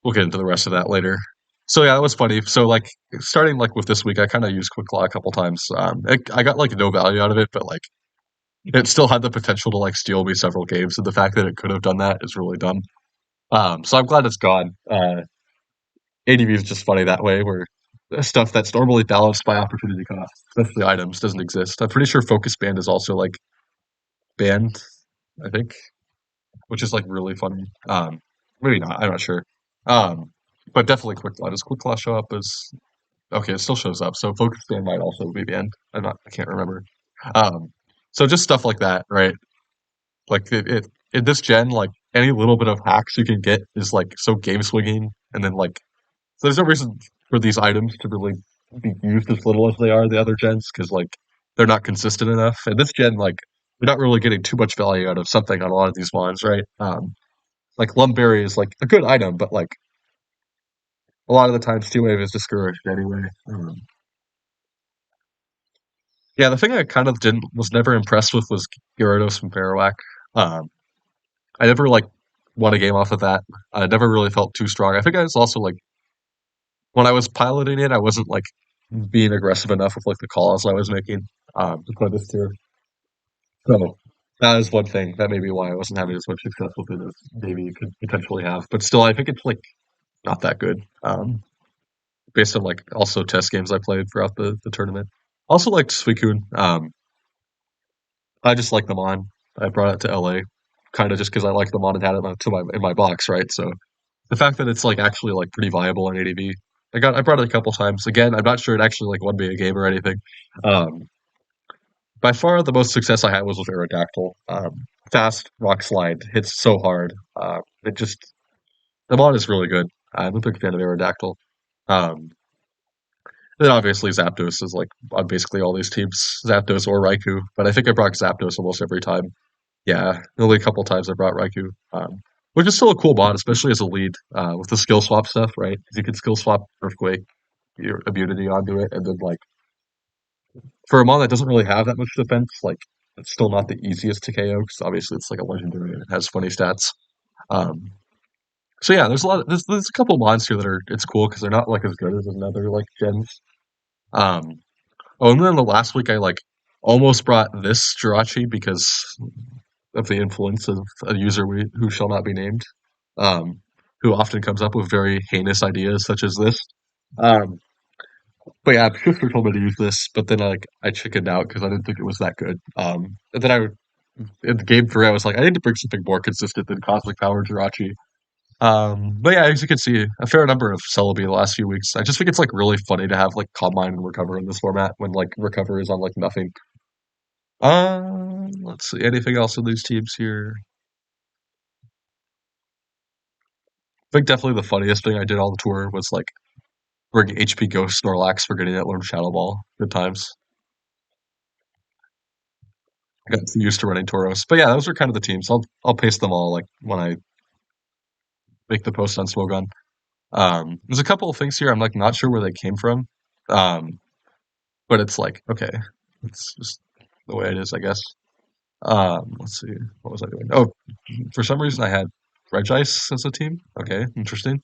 A: we'll get into the rest of that later. So yeah, that was funny. So like starting like with this week, I kind of used Quick Claw a couple times. I got like no value out of it, but like it still had the potential to like steal me several games, and the fact that it could have done that is really dumb. So I'm glad it's gone. ADV is just funny that way, where stuff that's normally balanced by opportunity cost, especially items, doesn't exist. I'm pretty sure Focus Band is also like banned, I think, which is like really funny. Maybe not. I'm not sure. Um, but definitely Quick Claw. Does Quick Claw show up as okay? It still shows up. So Focus Band might also be banned. I'm not. I can't remember. Um, so just stuff like that, right? Like in this gen, like any little bit of hacks you can get is like so game swinging, and then like so there's no reason for these items to really be used as little as they are in the other gens because like they're not consistent enough. And this gen, like we're not really getting too much value out of something on a lot of these wands, right? Like Lumberry is like a good item, but like a lot of the times Steel Wave is discouraged anyway. Yeah, the thing I kind of didn't was never impressed with was Gyarados from Marowak. Um, I never like won a game off of that. I never really felt too strong. I think I was also like when I was piloting it, I wasn't like being aggressive enough with like the calls I was making to play this tier. So that is one thing that may be why I wasn't having as much success with it as maybe you could potentially have. But still, I think it's like not that good. Based on like also test games I played throughout the tournament. Also liked Suicune. I just like them on. I brought it to LA kind of just because I liked them on and had it in my box, right? So the fact that it's like actually like pretty viable in ADV. I brought it a couple times. Again, I'm not sure it actually like won me a game or anything. Um, by far the most success I had was with Aerodactyl. Fast rock slide hits so hard. It just the mod is really good. I'm a big fan of Aerodactyl. Um, then obviously Zapdos is like on basically all these teams, Zapdos or Raikou. But I think I brought Zapdos almost every time. Yeah, only a couple times I brought Raikou, which is still a cool mod, especially as a lead with the skill swap stuff, right? 'Cause you can skill swap Earthquake, your immunity onto it, and then like for a mod that doesn't really have that much defense, like it's still not the easiest to KO because obviously it's like a legendary and it has funny stats. Um, so yeah, there's a couple mods here that are it's cool because they're not like as good as another like gens. Um, oh, and then the last week I like almost brought this Jirachi because of the influence of a user who shall not be named, um, who often comes up with very heinous ideas such as this. Um, but yeah, my sister told me to use this, but then I chickened out because I didn't think it was that good. And then in the game 3, I was like, I need to bring something more consistent than Cosmic Power Jirachi. But yeah, as you can see, a fair number of Celebi the last few weeks. I just think it's like really funny to have like Calm Mind and Recover in this format when like Recover is on like nothing. Let's see, anything else in these teams here? I think definitely the funniest thing I did on the tour was like bring HP Ghost Snorlax for getting that Learn Shadow Ball. Good times. I got used to running Tauros. But yeah, those are kind of the teams. I'll paste them all like when I make the post on Swogun. There's a couple of things here I'm like not sure where they came from. Um, but it's like, okay, it's just the way it is, I guess. Let's see. What was I doing? Oh, for some reason I had Regice as a team. Okay, interesting.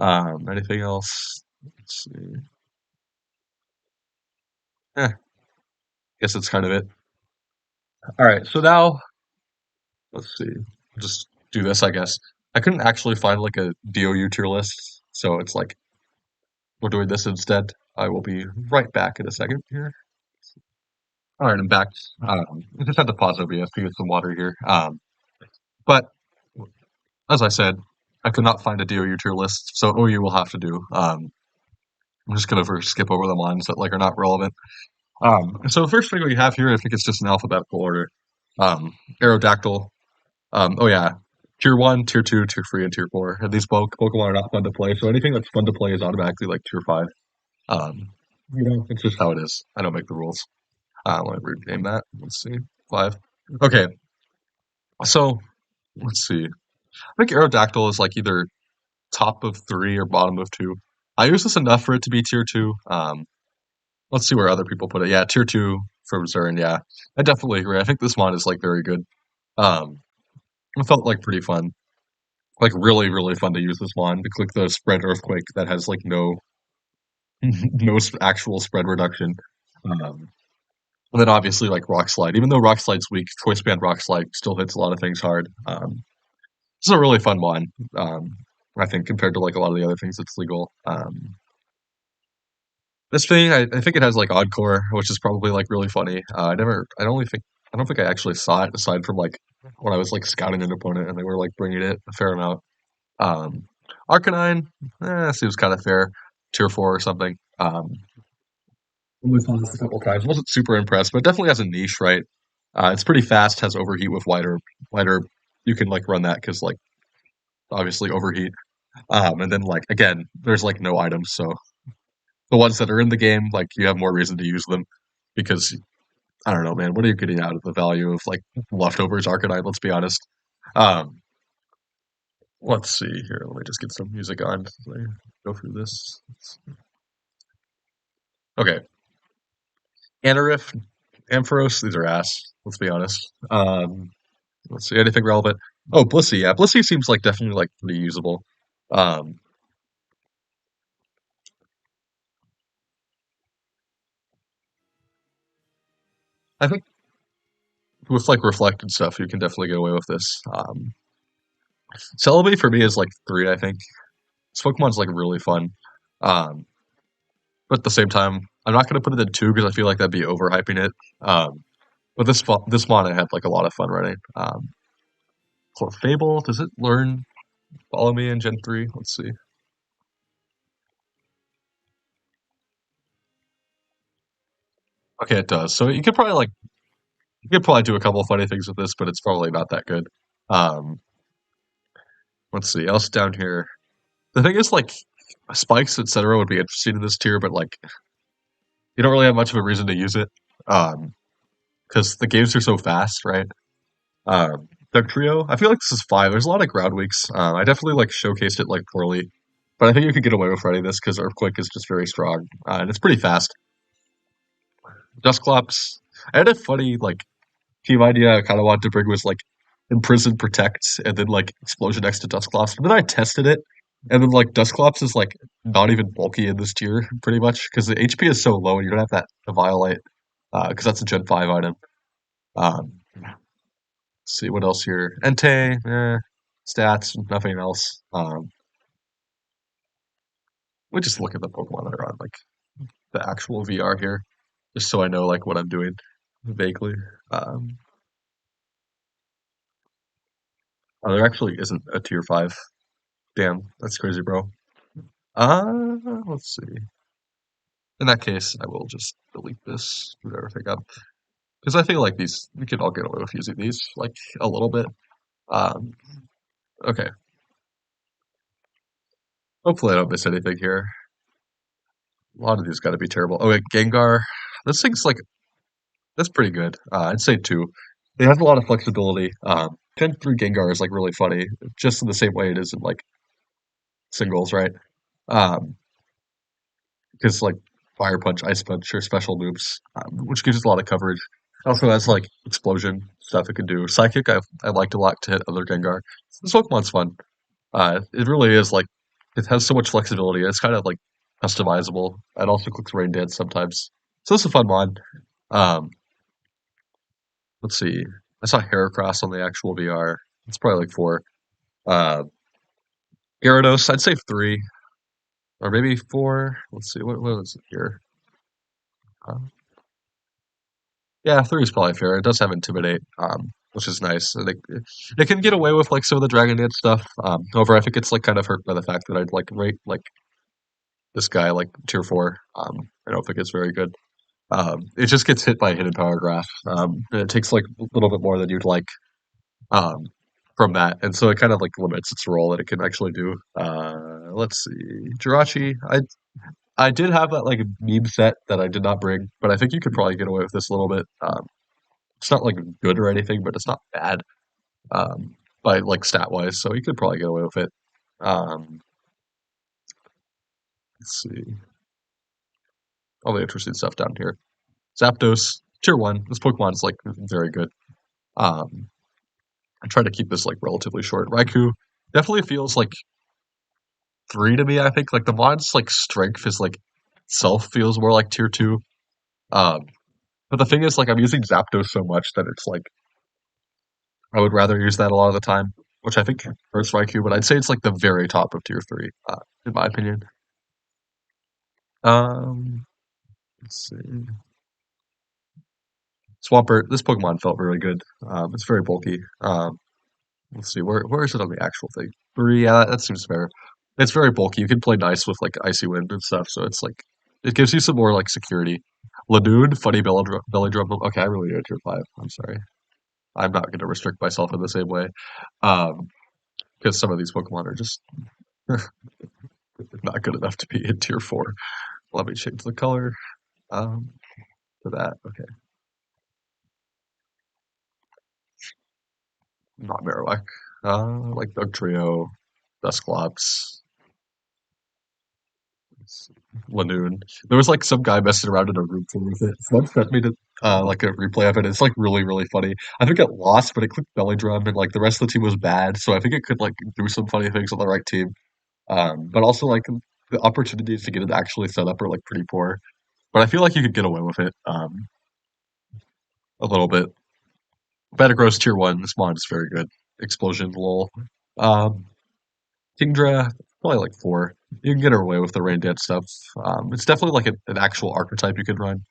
A: Anything else? Let's see. Eh, guess that's kind of it. All right, so now let's see. Just do this, I guess. I couldn't actually find like a DOU tier list, so it's like we're doing this instead. I will be right back in a second here. All right, I'm back. I just had to pause OBS to get some water here. But as I said, I could not find a DOU tier list, so OU will have to do. I'm just gonna first skip over the ones that like are not relevant. So the first thing we have here, I think it's just an alphabetical order. Aerodactyl. Oh yeah, tier one, tier two, tier three, and tier four. And these Pokemon are not fun to play, so anything that's fun to play is automatically like tier five. Um, it's just how it is. I don't make the rules. Let me rename that. Let's see, five. Okay, so let's see. I think Aerodactyl is like either top of three or bottom of two. I use this enough for it to be tier two. Let's see where other people put it. Yeah, tier two from Zern. Yeah, I definitely agree. I think this mod is like very good. Um, it felt like pretty fun. Like really, really fun to use this wand to click the spread earthquake that has like no actual spread reduction. Um, And then obviously like Rock Slide, even though Rock Slide's weak, Choice Band Rock Slide still hits a lot of things hard. This is a really fun one. I think compared to like a lot of the other things that's legal. This thing, I think it has like Encore, which is probably like really funny. I don't think I actually saw it aside from like when I was like scouting an opponent and they were like bringing it a fair amount. Um, Arcanine, seems kind of fair, tier four or something. Only saw this a couple times. Wasn't super impressed, but definitely has a niche, right? It's pretty fast, has overheat with wider. You can like run that because like obviously overheat. And then like again, there's like no items, so the ones that are in the game, like you have more reason to use them because I don't know, man. What are you getting out of the value of like leftovers Arcanine? Let's be honest. Um, let's see here. Let me just get some music on. Let me go through this. Okay, Anorith, Ampharos. These are ass. Let's be honest. Let's see anything relevant. Oh, Blissey. Yeah, Blissey seems like definitely like pretty usable. Um, I think with like reflected stuff, you can definitely get away with this. Celebi for me is like three. I think this Pokemon's like really fun. Um, but at the same time, I'm not going to put it in two because I feel like that'd be overhyping it. Um, but this one I had like a lot of fun running. Fable, does it learn Follow Me in Gen 3? Let's see. Okay, it does. So you could probably do a couple of funny things with this, but it's probably not that good. Um, let's see. Else down here. The thing is, like, spikes, etc., would be interesting in this tier, but like, you don't really have much of a reason to use it, because the games are so fast, right? Dark Trio, I feel like this is five. There's a lot of ground weeks. I definitely like showcased it like poorly, but I think you could get away with running this because Earthquake is just very strong and it's pretty fast. Dusclops, I had a funny like team idea I kind of wanted to bring was like Imprison Protect and then like Explosion next to Dusclops, but then I tested it. And then like Dusclops is like not even bulky in this tier, pretty much, because the HP is so low and you don't have that Violite, because that's a Gen 5 item. Um, see what else here. Entei, stats, nothing else. We just look at the Pokemon that are on like the actual VR here, just so I know like what I'm doing vaguely. Um, oh, there actually isn't a tier five. Damn, that's crazy, bro. Let's see. In that case, I will just delete this, boot everything up, because I feel like these we could all get away with using these like a little bit. Um, okay. Hopefully, I don't miss anything here. A lot of these got to be terrible. Oh, wait, Gengar. This thing's like that's pretty good. I'd say two. It has a lot of flexibility. Gen 3 Gengar is like really funny, just in the same way it is in like singles, right? Um, because like Fire Punch, Ice Punch are special moves, which gives us a lot of coverage. It also has like explosion stuff it can do. Psychic, I liked a lot to hit other Gengar. This Pokemon's fun. It really is like it has so much flexibility. It's kind of like customizable. It also clicks Rain Dance sometimes, so it's a fun one. Um, let's see. I saw Heracross on the actual VR. It's probably like four. Uh, Gyarados, I'd say three or maybe four. Let's see. What is it here? Uh, yeah, three is probably fair. It does have Intimidate, which is nice. And it can get away with like some of the Dragon Dance stuff. However, I think it's like kind of hurt by the fact that I'd like rate like this guy like tier four. I don't think it's very good. It just gets hit by a hidden power graph. And it takes like a little bit more than you'd like. Um, from that, and so it kind of like limits its role that it can actually do. Let's see, Jirachi. I did have that like meme set that I did not bring, but I think you could probably get away with this a little bit. It's not like good or anything, but it's not bad by like stat wise, so you could probably get away with it. Um, let's see, all the interesting stuff down here. Zapdos, tier one. This Pokemon's like very good. Um, I try to keep this like relatively short. Raikou definitely feels like three to me. I think like the Mons like strength is like itself feels more like tier two. Um, But the thing is, like, I'm using Zapdos so much that it's like I would rather use that a lot of the time, which I think hurts my IQ, but I'd say it's like the very top of tier three, in my opinion. Um, let's see. Swampert, this Pokemon felt really good. It's very bulky. Let's see, where is it on the actual thing? Three, yeah, that seems fair. It's very bulky. You can play nice with like Icy Wind and stuff, so it's like it gives you some more like security. Ladoon, funny belly drum. Okay, I really need tier five. I'm sorry. I'm not going to restrict myself in the same way, um, because some of these Pokemon are just not good enough to be in tier four. Let me change the color um, to that. Okay, not Marowak. Like Dugtrio, Dusclops, Lanoon. There was like some guy messing around in a room full with it. Someone sent me to like a replay of it. It's like really, really funny. I think it lost, but it clicked belly drum and like the rest of the team was bad. So I think it could like do some funny things on the right team. But also like the opportunities to get it actually set up are like pretty poor. But I feel like you could get away with it a little bit. Metagross tier one, this mod is very good. Explosion, lol. Um, Kingdra, probably like four. You can get away with the rain dance stuff. It's definitely like an actual archetype you could run.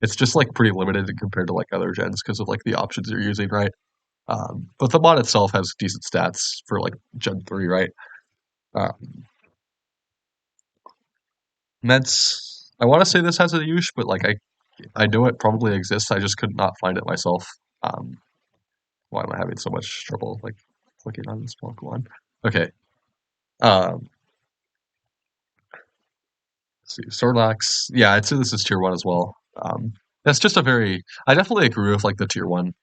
A: It's just like pretty limited compared to like other gens because of like the options you're using, right? But the mod itself has decent stats for like Gen 3, right? Uh, Mets, I want to say this has a use, but like I know it probably exists. I just could not find it myself. Um, why am I having so much trouble like clicking on this Pokemon? Okay. Um, let's see, Snorlax. Yeah, I'd say this is tier one as well. That's just a very. I definitely agree with like the tier one.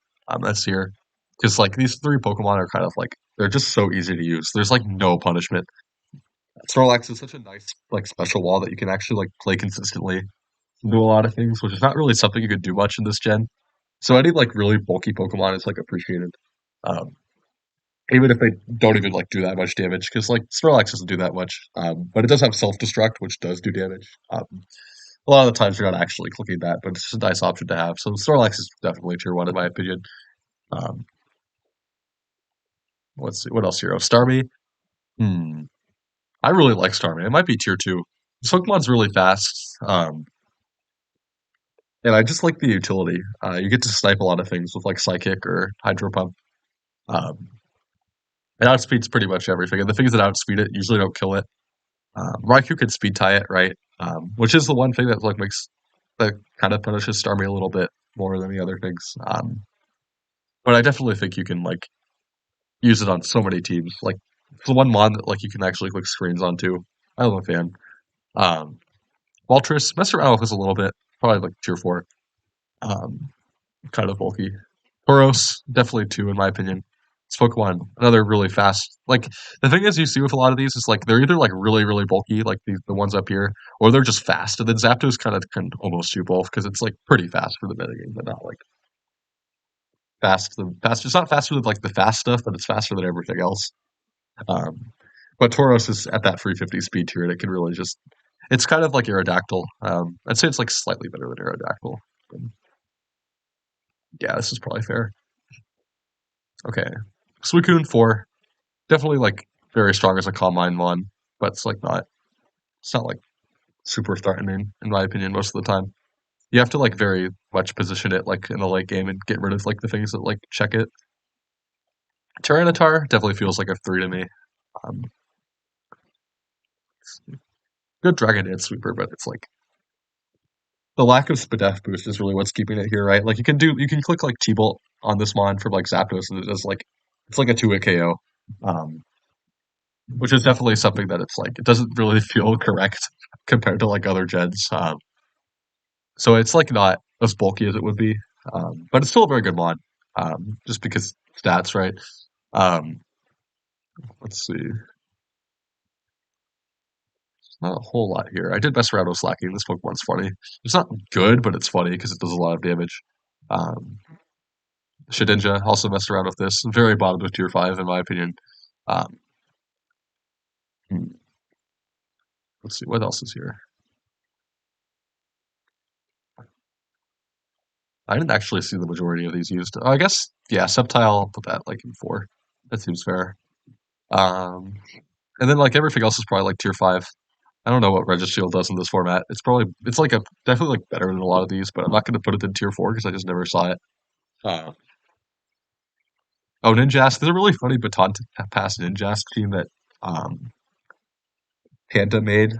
A: That's here because like these three Pokemon are kind of like they're just so easy to use. There's like no punishment. Snorlax is such a nice like special wall that you can actually like play consistently, do a lot of things, which is not really something you could do much in this gen. So any like really bulky Pokemon is like appreciated. Um, Even if they don't even like do that much damage, because like Snorlax doesn't do that much, but it does have self destruct, which does do damage. A lot of the times you're not actually clicking that, but it's just a nice option to have. So Snorlax is definitely tier one in my opinion. Um, let's see what else here. Oh, Starmie. Hmm. I really like Starmie. It might be tier two. This Pokemon's really fast, and I just like the utility. You get to snipe a lot of things with like Psychic or Hydro Pump. Um, it outspeeds pretty much everything, and the things that outspeed it usually don't kill it. Raikou could speed tie it, right? Which is the one thing that like makes that kind of punishes Starmie a little bit more than the other things. But I definitely think you can like use it on so many teams. Like it's the one mod that like you can actually click screens onto. I'm a fan. Um, Waltrus, mess around with this a little bit, probably like tier four. Um, Kind of bulky. Tauros, definitely two in my opinion. It's Pokemon, another really fast. Like the thing is, you see with a lot of these is like they're either like really really bulky, like the ones up here, or they're just fast. And then Zapdos kind of can almost do both because it's like pretty fast for the metagame, but not like fast. The fast. It's not faster than like the fast stuff, but it's faster than everything else. Um, but Tauros is at that 350 speed tier, and it can really just. It's kind of like Aerodactyl. I'd say it's like slightly better than Aerodactyl. Yeah, this is probably fair. Okay, Suicune 4. Definitely like very strong as a calm mind one, but it's not like super threatening in my opinion most of the time. You have to like very much position it like in the late game and get rid of like the things that like check it. Tyranitar definitely feels like a three to me. Um, Good Dragon Dance Sweeper, but it's like the lack of Spadef boost is really what's keeping it here, right? Like you can click like T-Bolt on this mod for like Zapdos and it does like it's like a 2-hit KO. Um, which is definitely something that it's like it doesn't really feel correct compared to like other gens. So it's like not as bulky as it would be, but it's still a very good mod. Just because stats, right? Um, let's see, not a whole lot here. I did mess around with slacking. This Pokemon's funny. It's not good, but it's funny because it does a lot of damage. Um, Shedinja also messed around with this. Very bottom of tier five in my opinion. Um, hmm, let's see what else is here. I didn't actually see the majority of these used. I guess, yeah, Subtile, I'll put that like in 4. That seems fair. Um, and then like everything else is probably like tier 5. I don't know what Registeel does in this format. It's like a definitely like better than a lot of these, but I'm not going to put it in tier 4 because I just never saw it. Uh, oh, Ninjask. There's a really funny baton pass Ninjask team that Panda made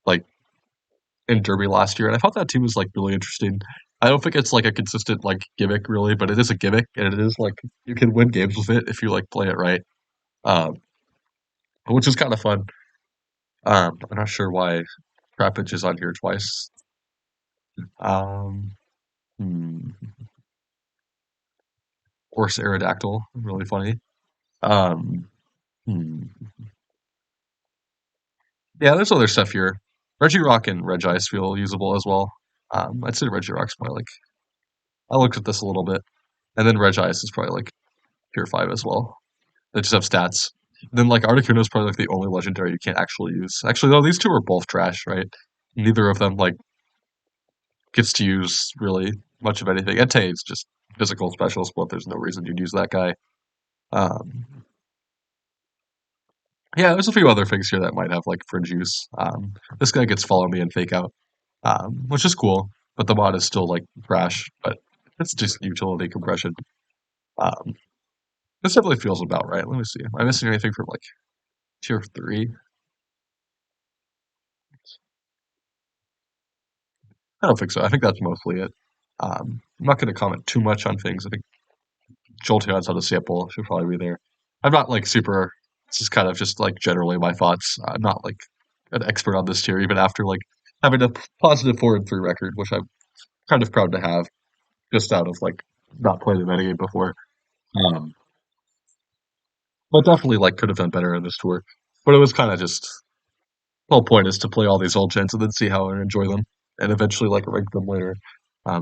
A: like in Derby last year, and I thought that team was like really interesting. I don't think it's like a consistent like gimmick really, but it is a gimmick, and it is like you can win games with it if you like play it right, um, which is kind of fun. I'm not sure why Trapinch is on here twice. Um, hmm. Horse Aerodactyl, really funny. Um, hmm. Yeah, there's other stuff here. Regirock and Regice feel usable as well. I'd say Regirock's probably like I looked at this a little bit, and then Regice is probably like tier 5 as well. They just have stats. Then like Articuno is probably like the only legendary you can't actually use. Actually, though, these two are both trash, right? Neither of them like gets to use really much of anything. Entei is just physical specialist, but there's no reason you'd use that guy. Um, yeah, there's a few other things here that might have like fringe use. This guy gets follow me and fake out, which is cool, but the mod is still like trash. But it's just utility compression. Um, this definitely feels about right. Let me see. Am I missing anything from like tier 3? I don't think so. I think that's mostly it. I'm not going to comment too much on things. I think Jolteon's on the sample should probably be there. I'm not like super. This is kind of just like generally my thoughts. I'm not like an expert on this tier, even after like having a positive 4-3 record, which I'm kind of proud to have, just out of like not playing the metagame before. Um, but definitely like could have done better in this tour. But it was kind of just the whole point is to play all these old gens and then see how I enjoy them, and eventually like rank them later.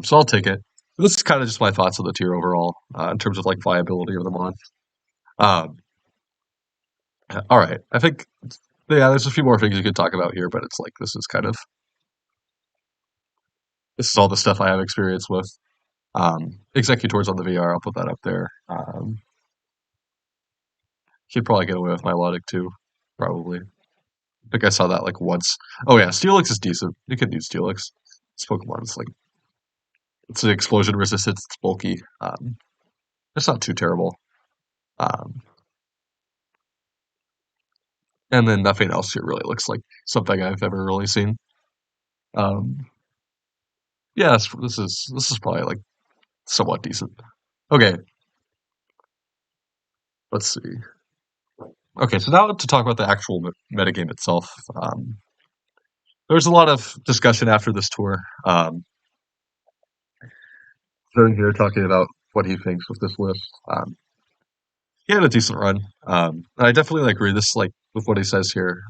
A: So I'll take it. This is kind of just my thoughts on the tier overall in terms of like viability of the mod. Um, all right, I think yeah, there's a few more things you could talk about here, but it's like this is all the stuff I have experience with. Executors on the VR, I'll put that up there. Should probably get away with my logic too, probably. I think I saw that like once. Oh yeah, Steelix is decent. You can use Steelix. This Pokemon is like it's an explosion resistant. It's bulky. It's not too terrible. Um, and then nothing else here really looks like something I've ever really seen. Um, yeah, this is probably like somewhat decent. Okay, let's see. Okay, so now to talk about the actual metagame itself. There's a lot of discussion after this tour. Sitting here talking about what he thinks with this list. He had a decent run. I definitely like, agree this like with what he says here.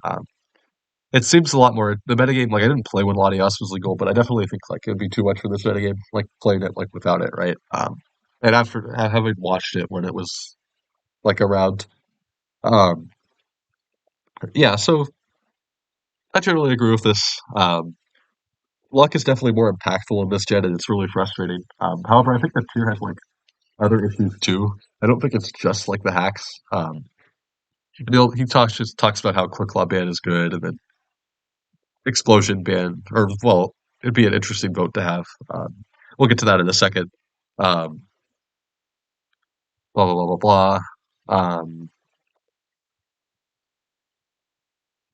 A: It seems a lot more the metagame. Like I didn't play when Latias was legal, but I definitely think like it'd be too much for this metagame. Like playing it like without it, right? And after having watched it when it was like around, um, yeah. So I generally agree with this. Luck is definitely more impactful in this gen, and it's really frustrating. However, I think the tier has like other issues too. I don't think it's just like the hacks. He talks about how quick law ban is good, and then explosion ban, or well, it'd be an interesting vote to have. We'll get to that in a second. Um, blah blah blah blah blah. Um,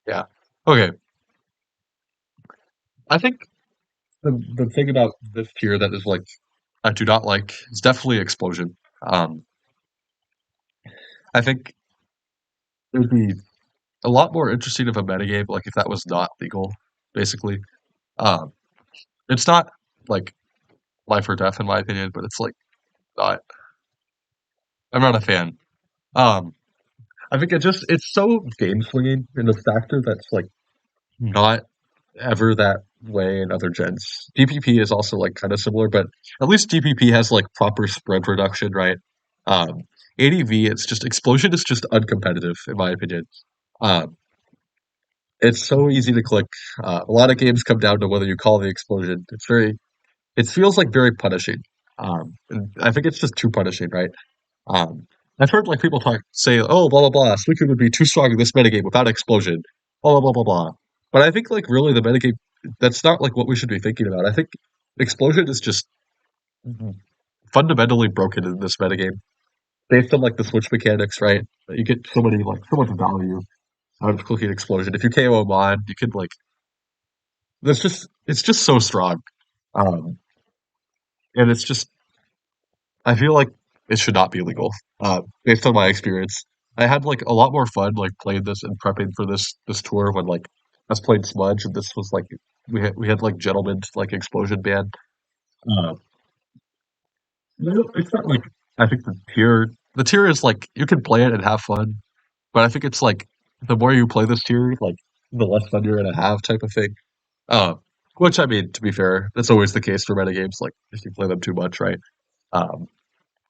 A: yeah. Okay. I think the thing about this tier that is like I do not like is definitely explosion. Um, I think it would be a lot more interesting of a metagame, like if that was not legal, basically. Um, it's not like life or death in my opinion, but it's like not. I'm not a fan. Um, I think it's so game swinging in a factor that's like not ever that way in other gens. DPP is also like kind of similar, but at least DPP has like proper spread reduction, right? Um, ADV, it's just explosion is just uncompetitive in my opinion. Um, it's so easy to click. A lot of games come down to whether you call the explosion. It's very it feels like very punishing. And I think it's just too punishing, right? Um, I've heard like people say, "Oh, blah blah blah, Suicune would be too strong in this metagame without explosion." Blah blah blah blah blah. But I think like really the metagame that's not like what we should be thinking about. I think explosion is just fundamentally broken in this metagame based on like the switch mechanics, right? You get so much value out of clicking explosion. If you KO a mod, you could like it's just so strong. Um, and it's just I feel like it should not be legal. Based on my experience, I had like a lot more fun like playing this and prepping for this tour when like I was playing Smudge and this was like we had like Gentleman like Explosion Band. Uh, no, it's not like I think the tier is like you can play it and have fun, but I think it's like the more you play this tier, like the less fun you're gonna have type of thing. Uh, which I mean, to be fair, that's always the case for metagames. Like if you play them too much, right? Um,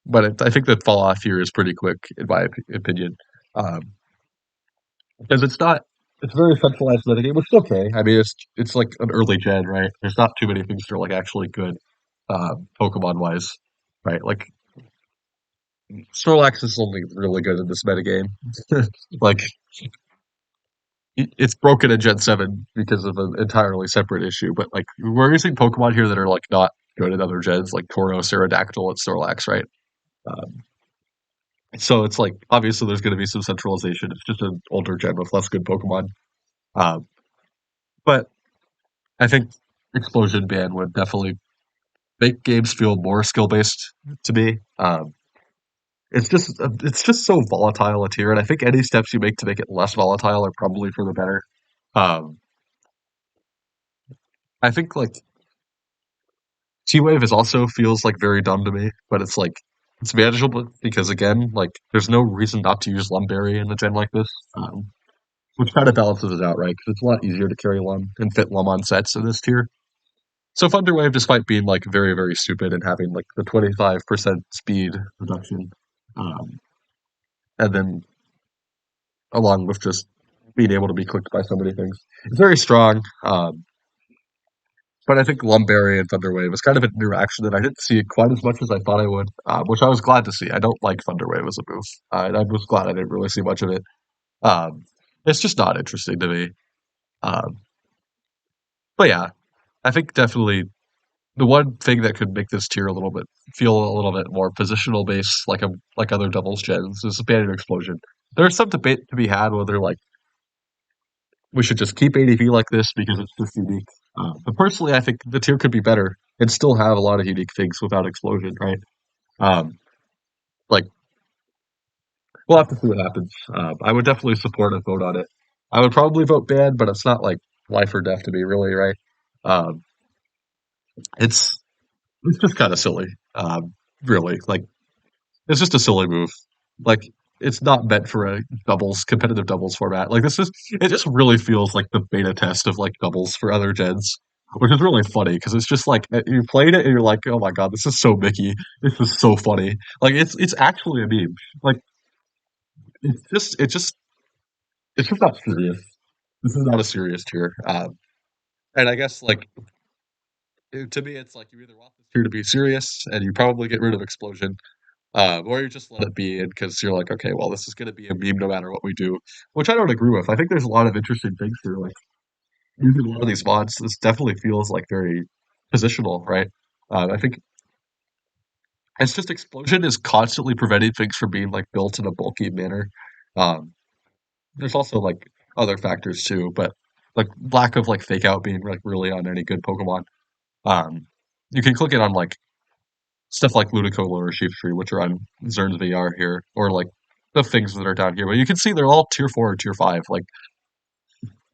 A: but I think the fall off here is pretty quick, in my opinion, um, because it's a very centralized metagame, which is okay. I mean, it's like an early gen, right? There's not too many things that are like actually good, Pokemon wise, right? Like Snorlax is only really good in this metagame. Like it's broken in Gen 7 because of an entirely separate issue, but like we're using Pokemon here that are like not good in other gens, like Tauros, Aerodactyl, and Snorlax, right? Um, So it's like obviously there's going to be some centralization. It's just an older gen with less good Pokemon. Um, but I think Explosion Ban would definitely make games feel more skill based to me. It's just so volatile a tier, and I think any steps you make to make it less volatile are probably for the better. Um, I think like T Wave is also feels like very dumb to me, but it's like it's manageable because again, like there's no reason not to use Lumberry in a gen like this. Which kind of balances it out, right? Because it's a lot easier to carry Lum and fit Lum on sets in this tier. So Thunderwave, despite being like very, very stupid and having like the 25% speed reduction, um, and then along with just being able to be clicked by so many things, it's very strong. But I think Lumberry and Thunderwave is kind of an interaction that I didn't see quite as much as I thought I would, which I was glad to see. I don't like Thunderwave as a move. And I was glad I didn't really see much of it. Um, it's just not interesting to me. Um, but yeah, I think definitely the one thing that could make this tier a little bit feel a little bit more positional based, like other doubles gens, is Bandit Explosion. There's some debate to be had whether like we should just keep ADV like this because it's just unique. But personally, I think the tier could be better and still have a lot of unique things without Explosion, right? Um, like we'll have to see what happens. I would definitely support a vote on it. I would probably vote ban, but it's not like life or death to me, really, right? Um, it's it's just kind of silly, really. Like it's just a silly move. Like it's not meant for a competitive doubles format. Like it just really feels like the beta test of like doubles for other gens, which is really funny because it's just like you played it and you're like, oh my god, this is so Mickey. This is so funny. Like it's actually a meme. Like it's just it's just not serious. This is not a serious tier. And I guess like to me, it's like you either want this tier to be serious and you probably get rid of explosion, or you just let it be because you're like, okay, well, this is going to be a meme no matter what we do, which I don't agree with. I think there's a lot of interesting things here. Like using a lot of these mods, this definitely feels like very positional, right? I think it's just explosion is constantly preventing things from being like built in a bulky manner. Um, there's also like other factors too, but like lack of like fake out being like really on any good Pokemon. Um, you can click it on like stuff like Ludicolo or Sheeptree, which are on Zern's VR here, or like the things that are down here. But you can see they're all tier 4 or tier 5. Like,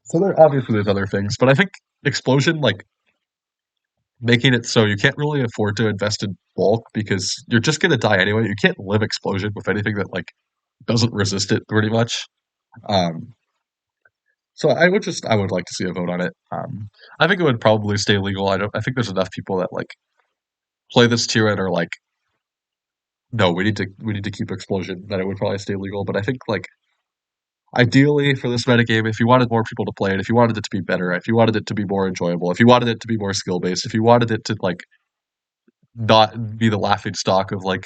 A: so there obviously there's other things, but I think Explosion, like making it so you can't really afford to invest in bulk because you're just gonna die anyway. You can't live Explosion with anything that like doesn't resist it pretty much. Um, so I would like to see a vote on it. I think it would probably stay legal. I think there's enough people that like play this tier and are like, no, we need to keep Explosion, that it would probably stay legal. But I think like ideally for this metagame, if you wanted more people to play it, if you wanted it to be better, if you wanted it to be more enjoyable, if you wanted it to be more skill based, if you wanted it to like not be the laughing stock of like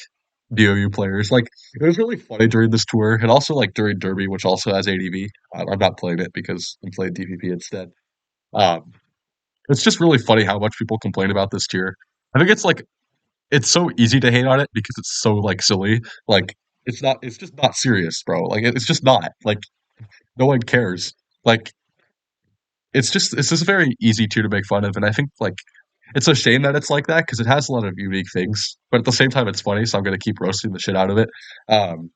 A: DOU players. Like it was really funny during this tour, and also like during Derby, which also has ADV. I'm not playing it because I'm playing DPP instead. Um, it's just really funny how much people complain about this tier. I think it's like it's so easy to hate on it because it's so like silly. Like it's not. It's just not serious, bro. Like it's just not. Like no one cares. Like it's just a very easy tier to make fun of, and I think like it's a shame that it's like that because it has a lot of unique things, but at the same time it's funny, so I'm gonna keep roasting the shit out of it. Um,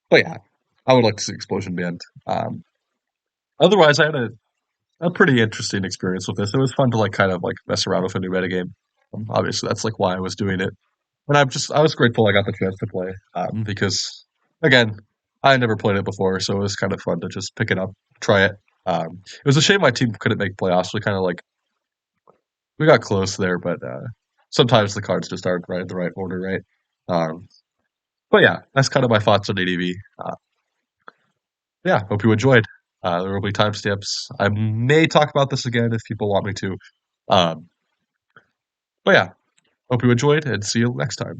A: but yeah, I would like to see Explosion banned. Otherwise, I had a pretty interesting experience with this. It was fun to like kind of like mess around with a new metagame. Obviously, that's like why I was doing it, and I was grateful I got the chance to play because again, I had never played it before, so it was kind of fun to just pick it up, try it. It was a shame my team couldn't make playoffs. We kind of like we got close there, but sometimes the cards just aren't right in the right order, right? Um, but yeah, that's kind of my thoughts on ADV. Yeah, hope you enjoyed. There will be timestamps. I may talk about this again if people want me to. Um, but yeah, hope you enjoyed and see you next time.